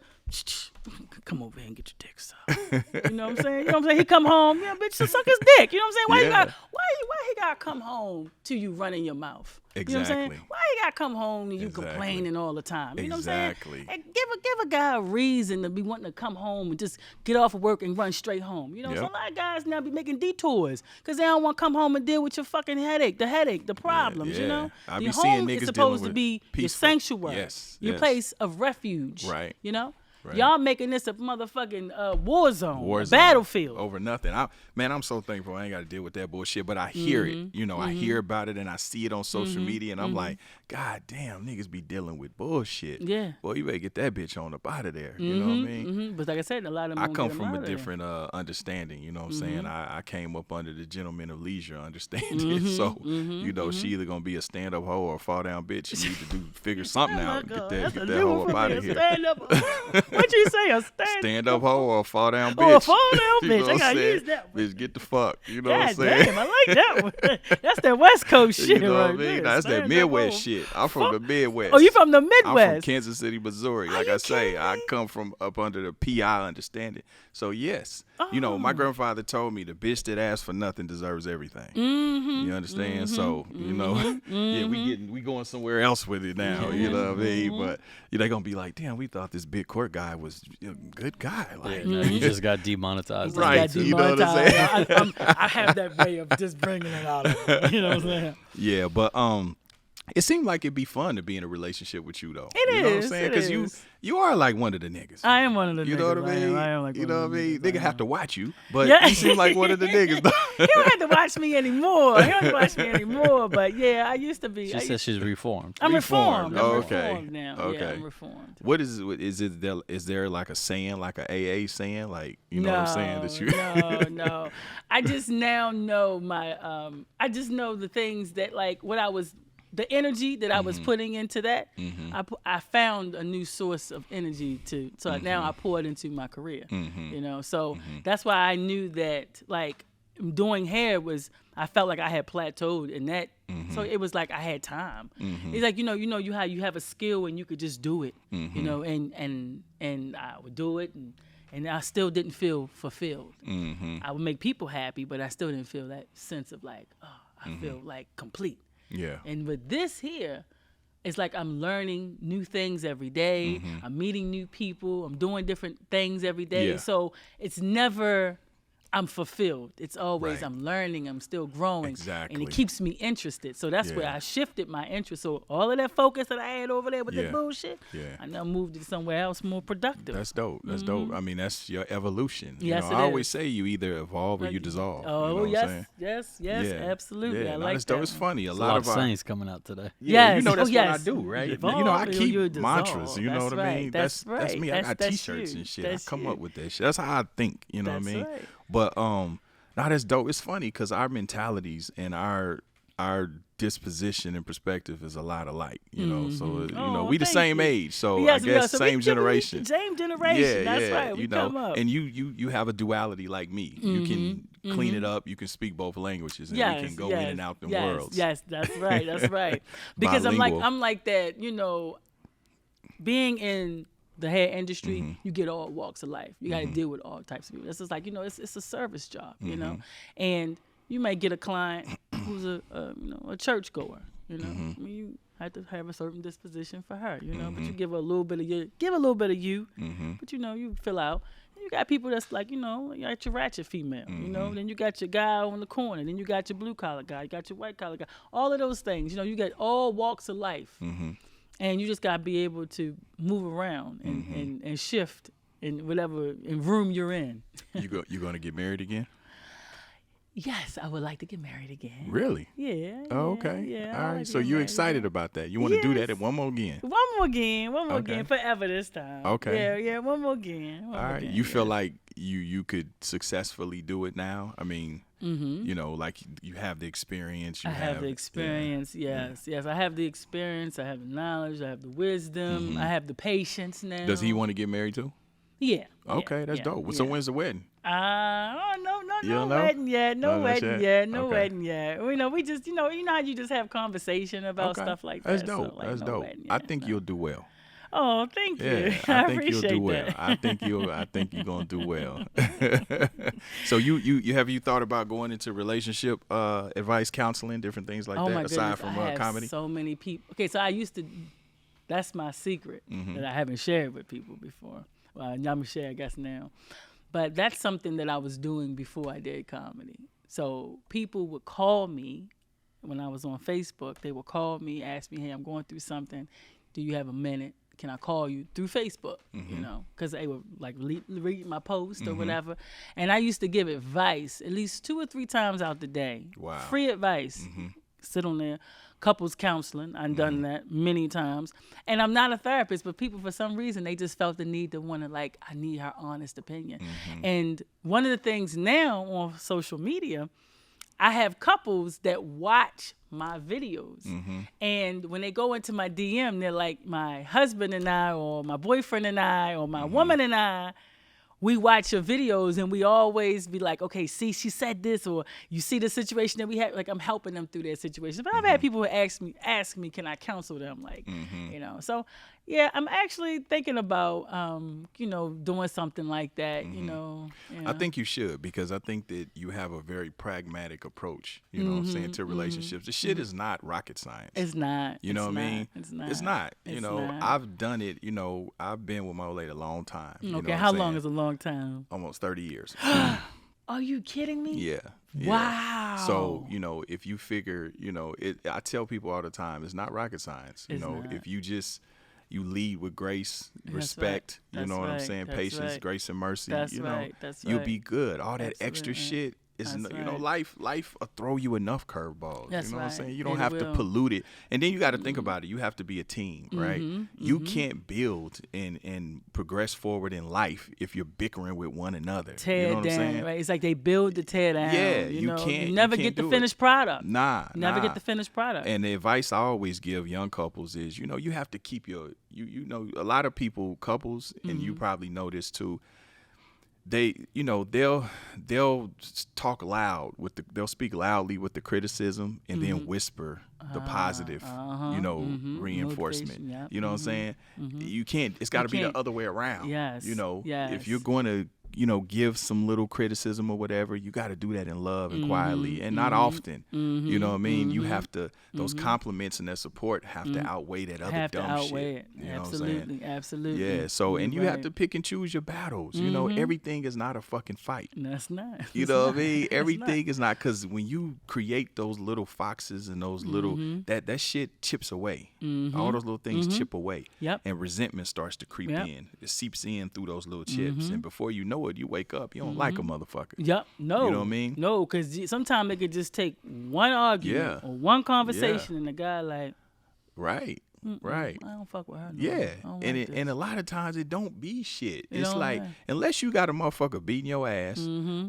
S3: come over here and get your dick sucked. You know what I'm saying? You know what I'm saying? He come home, bitch, so suck his dick. You know what I'm saying?
S2: Yeah.
S3: Why he gotta come home to you running your mouth? You know what I'm saying?
S2: Exactly.
S3: Why he gotta come home to you
S2: Exactly.
S3: complaining all the time? You know what I'm
S2: Exactly.
S3: saying? And give a guy a reason to be wanting to come home and just get off of work and run straight home. You know,
S2: Yep.
S3: so a lot of guys now be making detours because they don't want to come home and deal with your fucking headache, the problems. You
S2: yeah.
S3: know,
S2: I
S3: the
S2: be seeing
S3: home
S2: niggas
S3: is
S2: dealing
S3: supposed to
S2: with
S3: be your
S2: peaceful.
S3: sanctuary,
S2: Yes,
S3: your
S2: yes.
S3: place of refuge.
S2: Right.
S3: You know.
S2: Right.
S3: Y'all making this a motherfucking war zone,
S2: War
S3: a
S2: zone.
S3: battlefield.
S2: Over nothing. I'm so thankful I ain't got to deal with that bullshit. But I hear it. You know, I hear about it and I see it on social media, and I'm like, God damn, niggas be dealing with bullshit.
S3: Yeah.
S2: Boy, you better get that bitch on up out of there. You know what I mean?
S3: But like I said, a lot of them
S2: I
S3: won't
S2: come
S3: get 'em
S2: from
S3: out
S2: a
S3: of there.
S2: different understanding, you know what I'm saying? I came up under the gentleman of leisure understanding. So, you know, she either gonna be a stand-up hoe or a fall-down bitch. You need to figure something
S3: Oh my
S2: out and
S3: God,
S2: get
S3: that's
S2: that
S3: a new
S2: hoe
S3: one
S2: up
S3: for
S2: out
S3: me,
S2: of
S3: a
S2: here.
S3: stand-up. What you say, a
S2: Stand-up hoe or a fall-down bitch.
S3: Oh, a fall-down
S2: You
S3: bitch.
S2: know
S3: I
S2: what
S3: gotta
S2: I'm saying?
S3: use that one.
S2: Bitch, get the fuck. You know what I'm
S3: God
S2: saying?
S3: damn, I like that one. That's that West Coast shit
S2: You know
S3: right
S2: what I mean?
S3: there.
S2: That's that
S3: Stand-up
S2: Midwest
S3: hoe.
S2: shit. I'm from the Midwest.
S3: Oh, you from the
S2: I'm
S3: Midwest?
S2: from Kansas City, Missouri. Like
S3: you
S2: I say,
S3: kidding
S2: I
S3: me?
S2: come from up under the PI understanding. So yes, you know, my grandfather told me the bitch that asks for nothing deserves everything. You understand? So you know, yeah, we going somewhere else with it now. You know what I mean? But they gonna be like, damn, we thought this big court guy was a good guy. Like,
S4: No, you just got demonetized.
S2: Right.
S3: Got
S2: You know what I'm
S3: demonetized. I have that way of just bringing it out of me. You know what I'm saying?
S2: yeah, but it seemed like it'd be fun to be in a relationship with you though.
S3: It
S2: you know what I'm
S3: is,
S2: saying?
S3: it
S2: Because
S3: is.
S2: you are like one of the niggas.
S3: I am one of the
S2: You
S3: niggas.
S2: know what I mean?
S3: I am like
S2: you
S3: one
S2: know
S3: of
S2: what I
S3: the
S2: mean?
S3: niggas.
S2: Nigga have to watch you, but
S3: Yeah.
S2: you seem like one of the niggas. Though.
S3: He don't have to watch me anymore. He don't have to watch me anymore. But yeah, I used to be.
S4: She says she's reformed.
S3: I'm reformed. I'm
S2: Okay.
S3: reformed now.
S2: Okay.
S3: Yeah, I'm reformed.
S2: What is there like a saying, like a AA saying, like you know what I'm saying that you
S3: No. I just now know I just know the things that like what I was. The energy that I was putting into that, I found a new source of energy so now I pour it into my career, you know. So that's why I knew that like doing hair I felt like I had plateaued in that. So it was like I had time. It's like you know how you have a skill and you could just do it, you know, and I would do it and I still didn't feel fulfilled. I would make people happy, but I still didn't feel that sense of like, oh, I feel like complete.
S2: Yeah.
S3: And with this here, it's like I'm learning new things every day. I'm meeting new people. I'm doing different things every day.
S2: Yeah.
S3: So it's never I'm fulfilled. It's always
S2: Right.
S3: I'm learning. I'm still growing.
S2: Exactly.
S3: And it keeps me interested. So that's where
S2: Yeah.
S3: I shifted my interest. So all of that focus that I had over there with
S2: Yeah.
S3: that bullshit,
S2: Yeah.
S3: I now moved it somewhere else more productive.
S2: That's dope. That's dope. I mean, that's your evolution.
S3: Yes,
S2: you
S3: it
S2: know, I always
S3: is.
S2: say you either evolve or you dissolve.
S3: Oh,
S2: you know what I'm saying?
S3: yes,
S2: Yeah.
S3: absolutely.
S2: Yeah,
S3: I
S2: no,
S3: like
S2: that's
S3: that.
S2: dope. It's funny. A
S4: There's
S2: lot
S4: a
S2: of
S4: lot of
S2: our,
S4: sayings coming out today.
S2: yeah, you
S3: Yes.
S2: know that's
S3: Oh, yes.
S2: what I do, right?
S3: You
S2: You know, I
S3: evolve,
S2: keep
S3: you dissolve.
S2: mantras. You know
S3: That's
S2: what I mean?
S3: right.
S2: That's
S3: Right.
S2: me. I got
S3: That's
S2: T-shirts
S3: you.
S2: and shit.
S3: That's
S2: I come
S3: you.
S2: up with that shit. That's how I think. You know what I
S3: That's
S2: mean?
S3: right.
S2: But no, that's dope. It's funny because our mentalities and our disposition and perspective is a lot alike. You know, so you know
S3: Oh,
S2: we the
S3: thank
S2: same
S3: you.
S2: age. So
S3: Yes,
S2: I
S3: we are.
S2: guess
S3: So
S2: same
S3: we
S2: generation.
S3: Same generation. That's right. We
S2: you know,
S3: come up.
S2: and you have a duality like me. You can clean it up. You can speak both languages, and we can go in and out the worlds.
S3: Yes, that's right. That's right. Because
S2: Bilingual.
S3: I'm like that. You know, being in the hair industry, you get all walks of life. You got to deal with all types of people. It's just like, you know, it's a service job. You know, and you might get a client who's a churchgoer. You know, I mean, you have to have a certain disposition for her. You know, but you give her a little bit of you, but you know, you fill out. You got people that's like, you know, you got your ratchet female, you know, then you got your guy on the corner, then you got your blue collar guy, you got your white collar guy, all of those things, you know, you got all walks of life. And you just got to be able to move around and shift in whatever room you're in.
S2: You going to get married again?
S3: Yes, I would like to get married again.
S2: Really?
S3: Yeah.
S2: Oh, okay.
S3: Yeah.
S2: All right. So you excited about that? You want to do that one more again?
S3: One more again,
S2: Okay.
S3: forever this time.
S2: Okay.
S3: Yeah, one more again.
S2: All right. You feel like you could successfully do it now? I mean, you know, like you have the experience.
S3: I have the experience, yes. I have the experience, I have the knowledge, I have the wisdom, I have the patience now.
S2: Does he want to get married too?
S3: Yeah.
S2: Okay, that's dope. So when's the wedding?
S3: No
S2: don't know?
S3: wedding yet. No
S2: not
S3: wedding
S2: yet?
S3: yet. No
S2: Okay.
S3: wedding yet. You know, we just, you know how you just have conversation about
S2: Okay.
S3: stuff like
S2: That's
S3: that.
S2: dope.
S3: So, like,
S2: That's
S3: no
S2: dope.
S3: wedding
S2: I
S3: yet,
S2: think
S3: no.
S2: you'll do well.
S3: Oh, thank you.
S2: Yeah,
S3: I
S2: I think you'll
S3: appreciate
S2: do well.
S3: that.
S2: I think you're gonna do well. So you have you thought about going into relationship advice, counseling, different things like
S3: Oh
S2: that
S3: my
S2: aside
S3: goodness,
S2: from
S3: I have
S2: comedy?
S3: so many people. Okay, so I used to. That's my secret that I haven't shared with people before. Well, I'm gonna share, I guess, now. But that's something that I was doing before I did comedy. So people would call me when I was on Facebook. They would call me, ask me, "Hey, I'm going through something. Do you have a minute? can I call you through Facebook? You know, because they would like read my post or whatever. And I used to give advice at least 2 or 3 times out the day.
S2: Wow.
S3: Free advice. Sit on there. Couples counseling. I've done that many times. And I'm not a therapist, but people, for some reason, they just felt the need to want to, like, I need her honest opinion. And one of the things now on social media, I have couples that watch my videos. And when they go into my DM, they're like, my husband and I, or my boyfriend and I, or my woman and I, we watch your videos and we always be like, okay, see, she said this, or you see the situation that we had. Like, I'm helping them through their situation. But I've had people who ask me, can I counsel them? Like, you know, so yeah, I'm actually thinking about, you know, doing something like that, you know.
S2: I think you should, because I think that you have a very pragmatic approach, you know what I'm saying, to relationships. The shit is not rocket science.
S3: It's not.
S2: You know what I mean?
S3: It's not.
S2: It's not. You
S3: It's
S2: know,
S3: not.
S2: I've done it, you know, I've been with my old lady a long time. You know
S3: Okay,
S2: what
S3: how
S2: I'm
S3: long
S2: saying?
S3: is a long time?
S2: Almost 30 years.
S3: Are you kidding me?
S2: Yeah.
S3: Wow.
S2: So, you know, if you figure, you know, I tell people all the time, it's not rocket science. You
S3: It's
S2: know,
S3: not.
S2: if you lead with grace,
S3: That's
S2: respect,
S3: right.
S2: you know
S3: That's
S2: what I'm
S3: right.
S2: saying,
S3: That's
S2: patience,
S3: right.
S2: grace and mercy,
S3: That's
S2: you know,
S3: right. That's
S2: you'll
S3: right.
S2: be good. All that extra
S3: Absolutely.
S2: shit is,
S3: That's
S2: you know,
S3: right.
S2: life will throw you enough curveballs.
S3: That's
S2: you know what I'm
S3: right.
S2: saying? You don't
S3: It
S2: have to
S3: will.
S2: pollute it. And then you got to think about it. You have to be a team, right? You can't build and progress forward in life if you're bickering with one another.
S3: Tear
S2: you know what
S3: down,
S2: I'm saying?
S3: right? It's like they build to tear down.
S2: Yeah,
S3: you
S2: you
S3: know?
S2: can't-
S3: You never
S2: you can't
S3: get the
S2: do it.
S3: finished product.
S2: Nah,
S3: You never
S2: nah.
S3: get the finished product.
S2: And the advice I always give young couples is, you know, you have to keep you know, a lot of people, couples, and you probably know this too, they, you know, they'll talk loud they'll speak loudly with the criticism and then whisper the positive, you know, reinforcement.
S3: Motivation, yep.
S2: You know what I'm saying? You can't, it's got to be the
S3: can't.
S2: other way around.
S3: Yes,
S2: You know, if
S3: yes.
S2: you're going to, you know, give some little criticism or whatever, you got to do that in love and quietly and not often. You know what I mean? You have to, those compliments and that support have to outweigh that other
S3: have to
S2: dumb
S3: outweigh
S2: shit.
S3: it.
S2: You know what I'm
S3: Absolutely,
S2: saying?
S3: absolutely.
S2: Yeah, so, and you have
S3: Right.
S2: to pick and choose your battles. You know, everything is not a fucking fight.
S3: That's not.
S2: You
S3: It's
S2: know
S3: not.
S2: what I mean?
S3: It's
S2: Everything is not, because when you create those little foxes and those little, that shit chips away. All those little things chip away.
S3: Yep.
S2: And resentment starts to creep
S3: Yep.
S2: in. It seeps in through those little chips. And before you know it, you wake up, you don't like a motherfucker.
S3: Yep. No.
S2: You know what I mean?
S3: No, because sometimes it could just take one argument
S2: Yeah.
S3: or one conversation, and the guy like,
S2: Right. Right.
S3: I don't fuck with her. No.
S2: Yeah,
S3: I don't
S2: and
S3: like
S2: and a lot of times it don't be shit.
S3: It
S2: It's
S3: don't,
S2: like,
S3: yeah.
S2: unless you got a motherfucker beating your ass,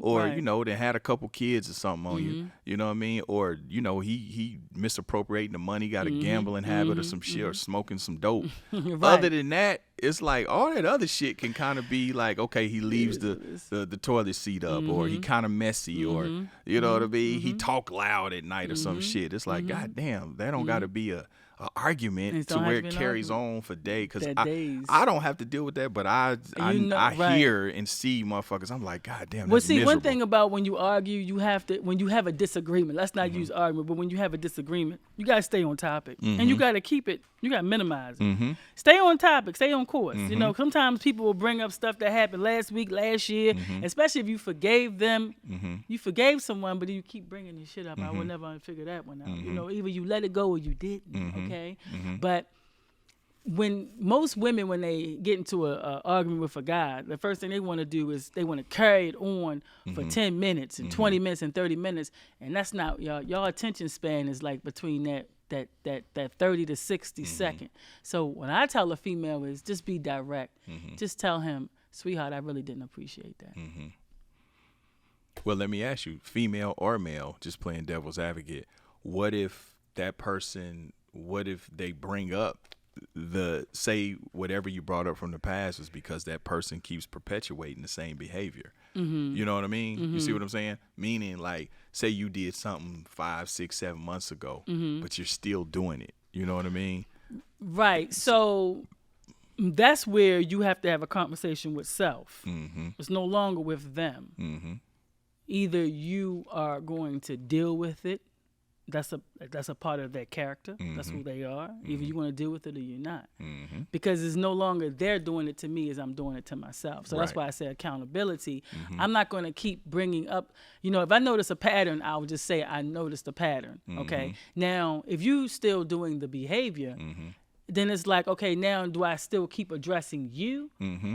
S2: or
S3: right.
S2: you know, they had a couple kids or something on you. You know what I mean? Or you know, he misappropriating the money, got a gambling habit or some shit, or smoking some dope.
S3: Right.
S2: Other than that, it's like all that other shit can kind of be like, okay, he leaves the toilet seat up, or he kind of messy, or you know what I mean? He talk loud at night or some shit. It's like, god damn, that don't got to be a argument
S3: It
S2: to
S3: don't have
S2: where
S3: to
S2: it
S3: be an
S2: carries on for days. Because
S3: days.
S2: I don't have to deal with that, but I
S3: right.
S2: hear and see motherfuckers. I'm like, god damn,
S3: Well,
S2: that's
S3: see,
S2: miserable.
S3: one thing about when you argue, you have to, when you have a disagreement, let's not use argument, but when you have a disagreement, you got to stay on topic. And you got to keep it, you got to minimize it. Stay on topic, stay on course. You know, sometimes people will bring up stuff that happened last week, last year, especially if you forgave them. You forgave someone, but you keep bringing this shit up. I will never figure that one out. You know, either you let it go or you didn't, okay? But when most women, when they get into a argument with a guy, the first thing they want to do is they want to carry it on for 10 minutes and 20 minutes and 30 minutes. And that's not, y'all attention span is like between that 30 to 60 second. So when I tell a female is just be direct. Just tell him, sweetheart, I really didn't appreciate that.
S2: Well, let me ask you, female or male, just playing devil's advocate, what if that person, what if they bring up say whatever you brought up from the past was because that person keeps perpetuating the same behavior? You know what I mean? You see what I'm saying? Meaning, like, say you did something 5, 6, 7 months ago, but you're still doing it. You know what I mean?
S3: Right. So that's where you have to have a conversation with self. It's no longer with them. Either you are going to deal with it. That's a part of their character. That's who they are. Either you want to deal with it or you're not. Because it's no longer they're doing it to me as I'm doing it to myself. So that's
S2: Right.
S3: why I say accountability. I'm not going to keep bringing up, if I notice a pattern, I would just say I noticed a pattern. Okay. Now, if you still doing the behavior, then it's like, okay, now do I still keep addressing you,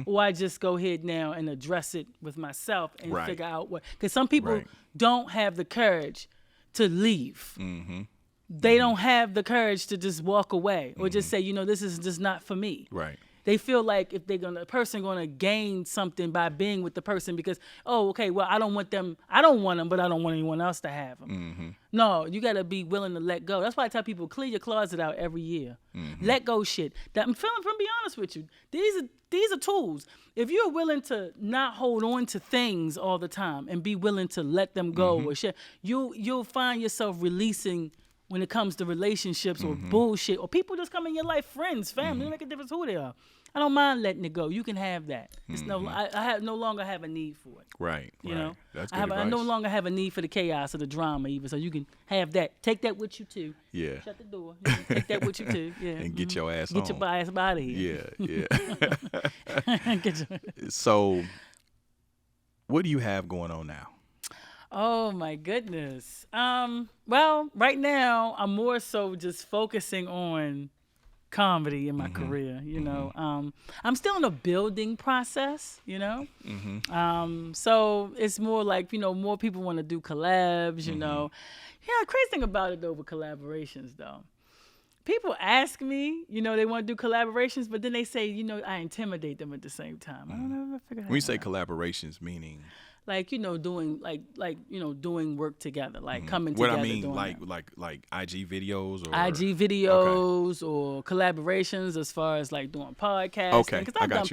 S3: or I just go ahead now and address it with myself and figure out what? Because some people don't have the courage to leave. They don't have the courage to just walk away or just say, this is just not for me.
S2: Right.
S3: They feel like if the person gonna gain something by being with the person because, I don't want them, but I don't want anyone else to have them. No, you gotta be willing to let go. That's why I tell people, clear your closet out every year. Let go shit. I'm feeling, from be honest with you, these are tools. If you're willing to not hold on to things all the time and be willing to let them go or shit, you'll find yourself releasing when it comes to relationships or bullshit or people just come in your life, friends, family, don't make a difference who they are. I don't mind letting it go. You can have that. It's I no longer have a need for it.
S2: Right.
S3: You know,
S2: that's good advice.
S3: I no longer have a need for the chaos or the drama even. So you can have that. Take that with you too.
S2: Yeah.
S3: Shut the door. You can take that with you too. Yeah.
S2: And get your ass home.
S3: Get your ass out of here.
S2: Yeah. So, what do you have going on now?
S3: Oh my goodness. Well, right now I'm more so just focusing on comedy in my career, you know. I'm still in a building process, you know. So it's more like, more people want to do collabs, you know. Yeah, crazy thing about it though with collaborations though. People ask me, they want to do collaborations, but then they say, I intimidate them at the same time. I don't know.
S2: When you say collaborations, meaning?
S3: Like, doing doing work together, like coming together.
S2: What I mean,
S3: doing
S2: like IG videos or
S3: IG videos or collaborations as far as like doing podcasting.
S2: Okay,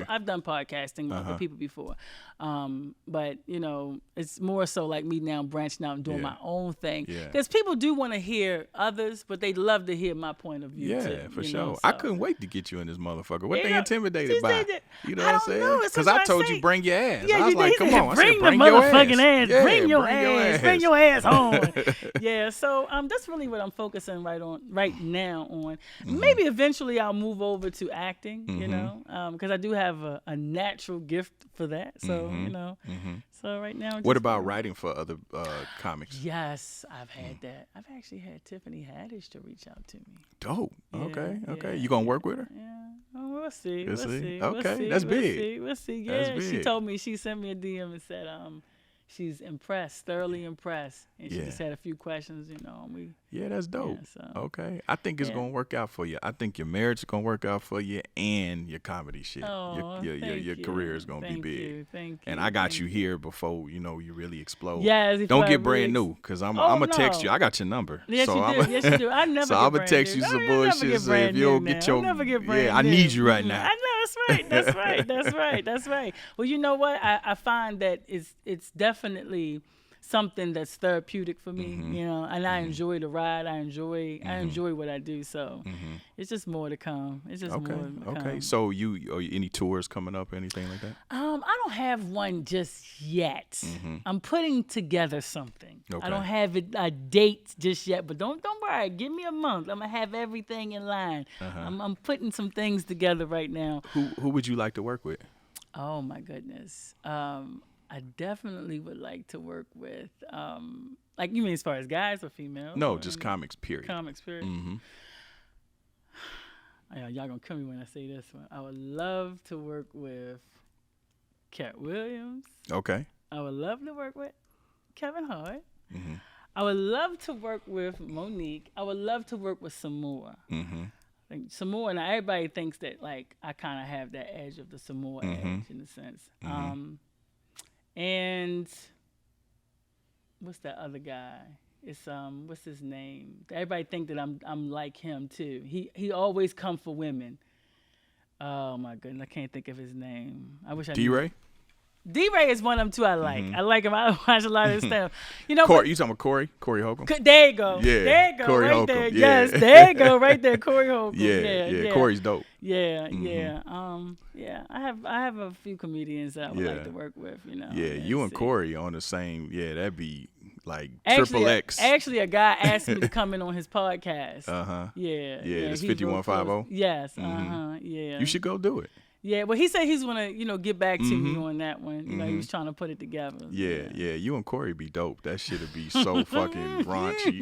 S3: I've done podcasting with other people before, but it's more so like me now branching out and doing my own thing. Because people do want to hear others, but they love to hear my point of view too.
S2: Yeah, for sure.
S3: So.
S2: I couldn't wait to get you in this motherfucker. What they intimidated by? You know
S3: what
S2: I'm saying? Because I told you bring your ass.
S3: Yeah,
S2: I was like, come on. I said,
S3: bring your ass.
S2: Yeah,
S3: bring your ass home. Yeah, so that's really what I'm focusing right now on. Maybe eventually I'll move over to acting, because I do have a natural gift for that. So so right now.
S2: What about writing for other comics?
S3: Yes, I've had that. I've actually had Tiffany Haddish to reach out to me.
S2: Dope.
S3: Yeah,
S2: Okay. You gonna work with her?
S3: Yeah. Oh, we'll see.
S2: Okay, that's big.
S3: We'll see. Yeah,
S2: That's big.
S3: She told me, she sent me a DM and said, she's impressed, thoroughly impressed, and she just had a few questions, and
S2: that's dope.
S3: Yeah, so.
S2: Okay, I think it's gonna work out for you. I think your marriage is gonna work out for you, and your comedy shit.
S3: Oh,
S2: your career is gonna be big.
S3: Thank you.
S2: And I got you here before you really explode.
S3: Yes.
S2: Don't get brand new, cause I'm gonna text you. I got your number.
S3: Yes, you do. I never.
S2: So I'm gonna text you some bullshit. So if you don't get your, I need you right now.
S3: I know. That's right. Well, you know what? I find that it's definitely something that's therapeutic for me, and I enjoy the ride. I enjoy what I do. So it's just more to come. It's just more to come.
S2: Okay. So are you any tours coming up or anything like that?
S3: I don't have one just yet. I'm putting together something.
S2: Okay.
S3: I don't have a date just yet, but don't worry. Give me a month. I'm gonna have everything in line. I'm putting some things together right now.
S2: Who would you like to work with?
S3: Oh my goodness. I definitely would like to work with, like, you mean as far as guys or females?
S2: No, just comics, period.
S3: Comics, period. Y'all gonna kill me when I say this one. I would love to work with Cat Williams.
S2: Okay.
S3: I would love to work with Kevin Hart. I would love to work with Monique. I would love to work with Samoa. Like Samoa, now everybody thinks that like I kind of have that edge of the Samoa edge in a sense. And what's that other guy? It's what's his name? Everybody think that I'm like him too. He always come for women. Oh my goodness, I can't think of his name. I wish I.
S2: D-Ray?
S3: D-Ray is one of them too. I like. I like him. I watch a lot of his stuff.
S2: You talking about Corey Holcomb?
S3: There you go.
S2: Yeah.
S3: There you go.
S2: Corey
S3: right
S2: Holcomb.
S3: there.
S2: Yeah.
S3: Yes. There you go. Right there. Corey Holcomb.
S2: Yeah. Corey's dope.
S3: Yeah. I have a few comedians that I would like to work with.
S2: Yeah. You and Corey on the same. Yeah. That'd be like
S3: actually,
S2: X.
S3: Actually, a guy asked me to come in on his podcast.
S2: Yeah. It's 5150.
S3: Yes. Yeah.
S2: You should go do it.
S3: Yeah, well, he said he's gonna, get back to me on that one. He was trying to put it together.
S2: Yeah. You and Corey be dope. That shit'd be so fucking raunchy.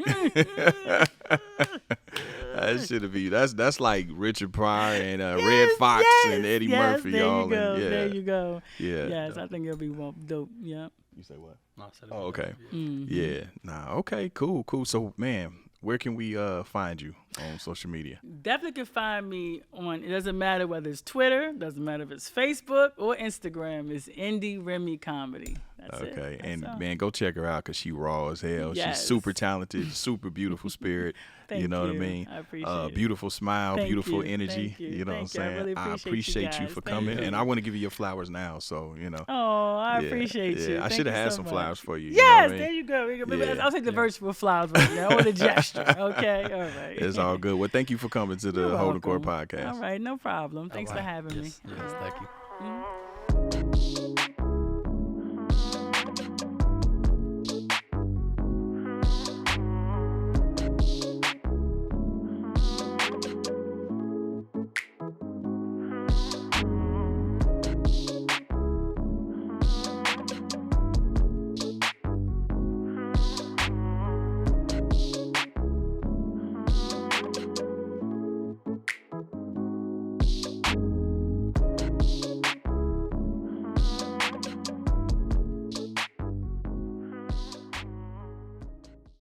S2: That should be that's like Richard Pryor and Red Fox and Eddie Murphy.
S3: There
S2: all
S3: you go.
S2: in, yeah.
S3: There you go.
S2: Yeah.
S3: Yes, I think it'll be dope. Yep.
S2: You say what?
S4: No, I said it
S2: Oh,
S4: was
S2: okay.
S4: dope,
S3: Mm-hmm.
S2: Yeah. Nah. Okay. Cool. So, man, where can we find you on social media?
S3: Definitely can find me on. It doesn't matter whether it's Twitter. Doesn't matter if it's Facebook or Instagram. It's InDi ReMy Comedy. That's it.
S2: Okay.
S3: That's
S2: And
S3: all.
S2: man, go check her out because she raw as hell.
S3: Yes.
S2: She's super talented, super beautiful spirit. You
S3: Thank
S2: know what I
S3: you.
S2: mean?
S3: I appreciate it.
S2: Beautiful smile,
S3: Thank
S2: beautiful
S3: you.
S2: energy.
S3: Thank you.
S2: know what I'm
S3: Thank you. I
S2: saying?
S3: really
S2: I
S3: appreciate you
S2: appreciate you
S3: guys.
S2: for
S3: Thank
S2: coming,
S3: you.
S2: and I want to give you your flowers now. So
S3: Oh, I
S2: Yeah,
S3: appreciate you.
S2: yeah. I
S3: Thank
S2: should have
S3: you
S2: had
S3: so
S2: some
S3: much.
S2: flowers for you.
S3: Yes,
S2: you know what I mean?
S3: there you go.
S2: Yeah.
S3: I'll take the verse with flowers right now. I want a gesture. Okay, all right.
S2: It's all good. Well, thank you for coming to the
S3: You're
S2: Holdin Court
S3: welcome.
S2: podcast.
S3: All right, no problem. Thanks for
S4: Alright.
S3: having me.
S4: Yes, thank you.
S3: Mhm.